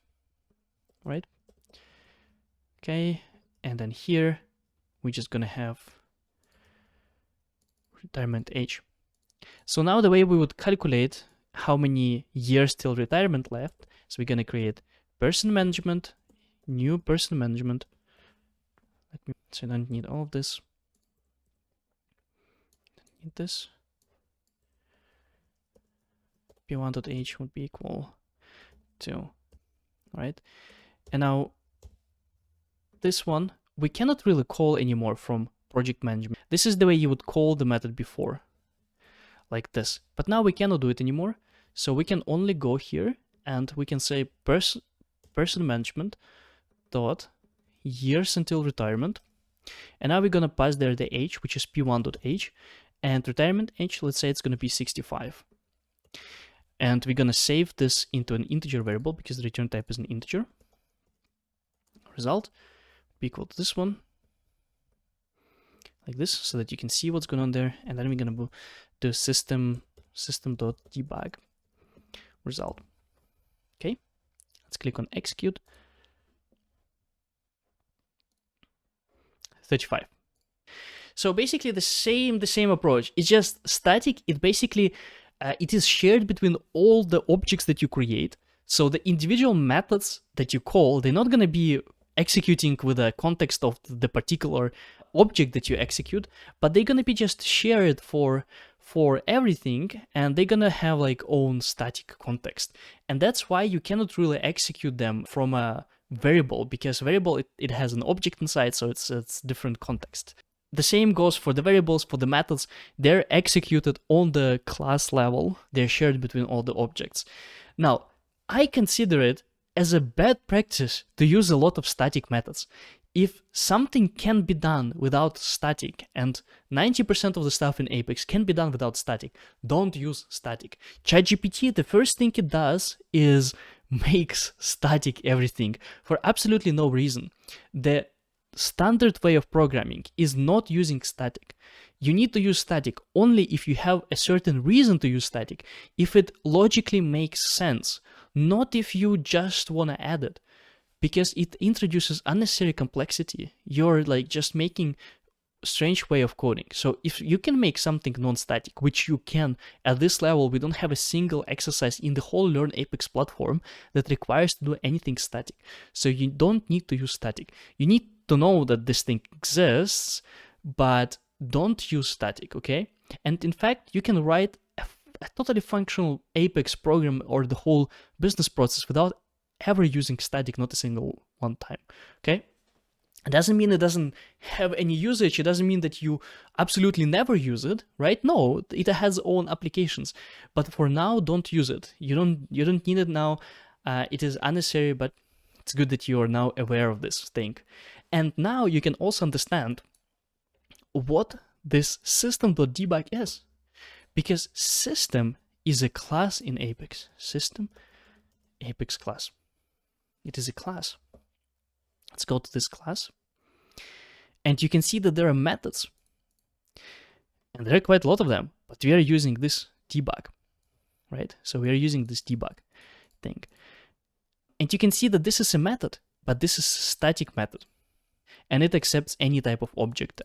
right? Okay, and then here we're just gonna have retirement age. So now the way we would calculate how many years till retirement left, so we're gonna create person management, new person management. So I don't need all of this. Don't need this. p1.age would be equal to, right? And now this one, we cannot really call anymore from project management. This is the way you would call the method before, like this. But now we cannot do it anymore. So we can only go here and we can say person management dot years until retirement. And now we're gonna pass there the age, which is p1.age, and retirement age, let's say it's gonna be 65. And we're gonna save this into an integer variable because the return type is an integer. Result be equal to this one, like this, so that you can see what's going on there. And then we're gonna do system.debug result. Okay, let's click on execute. 35. So basically the same approach. It's just static. It basically it is shared between all the objects that you create. So the individual methods that you call, they're not going to be executing with a context of the particular object that you execute, but they're going to be just shared for everything, and they're going to have like own static context. And that's why you cannot really execute them from a variable, because variable, it has an object inside, so it's different context. The same goes for the variables. For the methods, they're executed on the class level. They're shared between all the objects. Now, I consider it as a bad practice to use a lot of static methods. If something can be done without static, and 90% of the stuff in Apex can be done without static, don't use static. ChatGPT, the first thing it does is makes static everything for absolutely no reason. The standard way of programming is not using static. You need to use static only if you have a certain reason to use static, if it logically makes sense, not if you just want to add it, because it introduces unnecessary complexity. You're like just making a strange way of coding. So if you can make something non-static, which you can at this level, we don't have a single exercise in the whole Learn Apex platform that requires to do anything static. So you don't need to use static. You need to know that this thing exists, but don't use static, okay? And in fact, you can write a totally functional Apex program or the whole business process without ever using static, not a single one time, okay? It doesn't mean it doesn't have any usage. It doesn't mean that you absolutely never use it, right? No, it has own applications, but for now, don't use it. You don't need it now. It is unnecessary, but it's good that you are now aware of this thing. And now you can also understand what this system.debug is, because system is a class in Apex. System, Apex class. It is a class. Let's go to this class. And you can see that there are methods. And there are quite a lot of them, but we are using this debug, right? So we are using this debug thing. And you can see that this is a method, but this is a static method. And it accepts any type of object.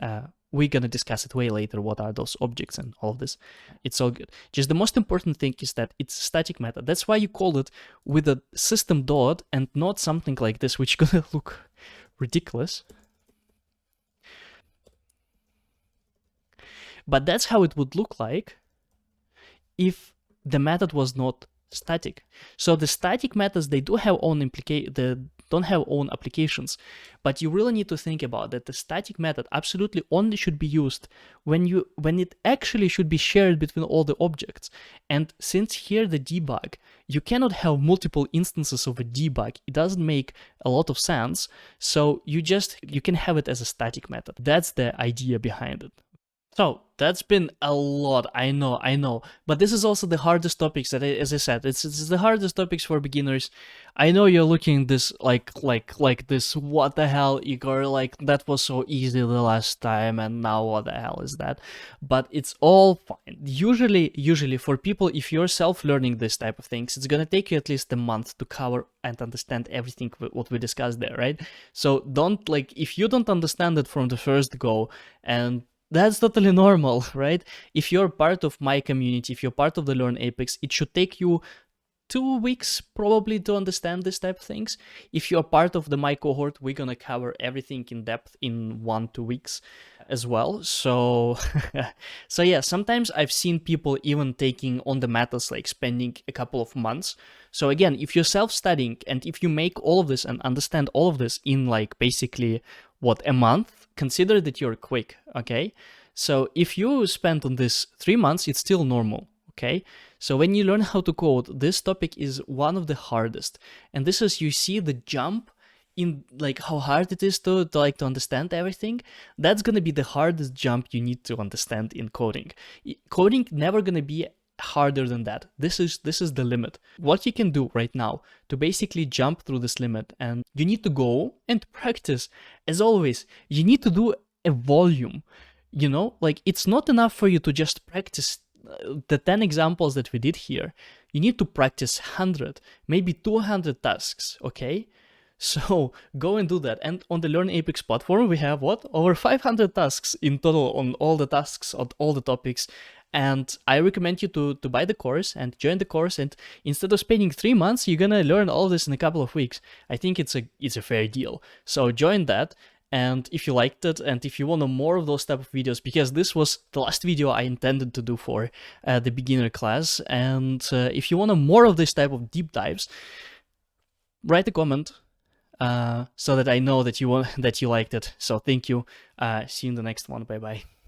We're going to discuss it way later, what are those objects and all of this. It's all good. Just the most important thing is that it's a static method. That's why you call it with a system dot and not something like this, which is going to look ridiculous. But that's how it would look like if the method was not static. So the static methods, they do have they don't have own applications, but you really need to think about that the static method absolutely only should be used when it actually should be shared between all the objects. And since here the debug, you cannot have multiple instances of a debug, it doesn't make a lot of sense. So you can have it as a static method. That's the idea behind it. So that's been a lot, I know, but this is also the hardest topics that, as I said, it's the hardest topics for beginners. I know you're looking this like this, what the hell, Igor, like that was so easy the last time and now what the hell is that? But it's all fine. Usually for people, if you're self-learning this type of things, it's gonna take you at least a month to cover and understand everything what we discussed there, right? So don't, like, if you don't understand it from the first go, and that's totally normal, right? If you're part of my community, if you're part of the Learn Apex, it should take you 2 weeks probably to understand this type of things. If you're part of my cohort, we're gonna cover everything in depth in 1-2 weeks as well. So so yeah, sometimes I've seen people even taking on the methods, like spending a couple of months. So again, if you're self-studying and if you make all of this and understand all of this in like basically a month, consider that you're quick, okay? So if you spend on this 3 months, it's still normal, okay? So when you learn how to code, this topic is one of the hardest. And this is, you see the jump in like how hard it is to understand everything. That's gonna be the hardest jump you need to understand in coding. Coding never gonna be harder than that. This is the limit. What you can do right now to basically jump through this limit, and you need to go and practice. As always, you need to do a volume, you know, like it's not enough for you to just practice the 10 examples that we did here. You need to practice 100, maybe 200 tasks, okay? So go and do that. And on the Learn Apex platform, we have over 500 tasks in total on all the tasks, on all the topics. And I recommend you to buy the course and join the course. And instead of spending 3 months, you're gonna learn all this in a couple of weeks. I think it's a fair deal. So join that. And if you liked it, and if you want more of those type of videos, because this was the last video I intended to do for the beginner class, and if you want more of this type of deep dives, write a comment so that I know that you liked it. So thank you. See you in the next one. Bye bye.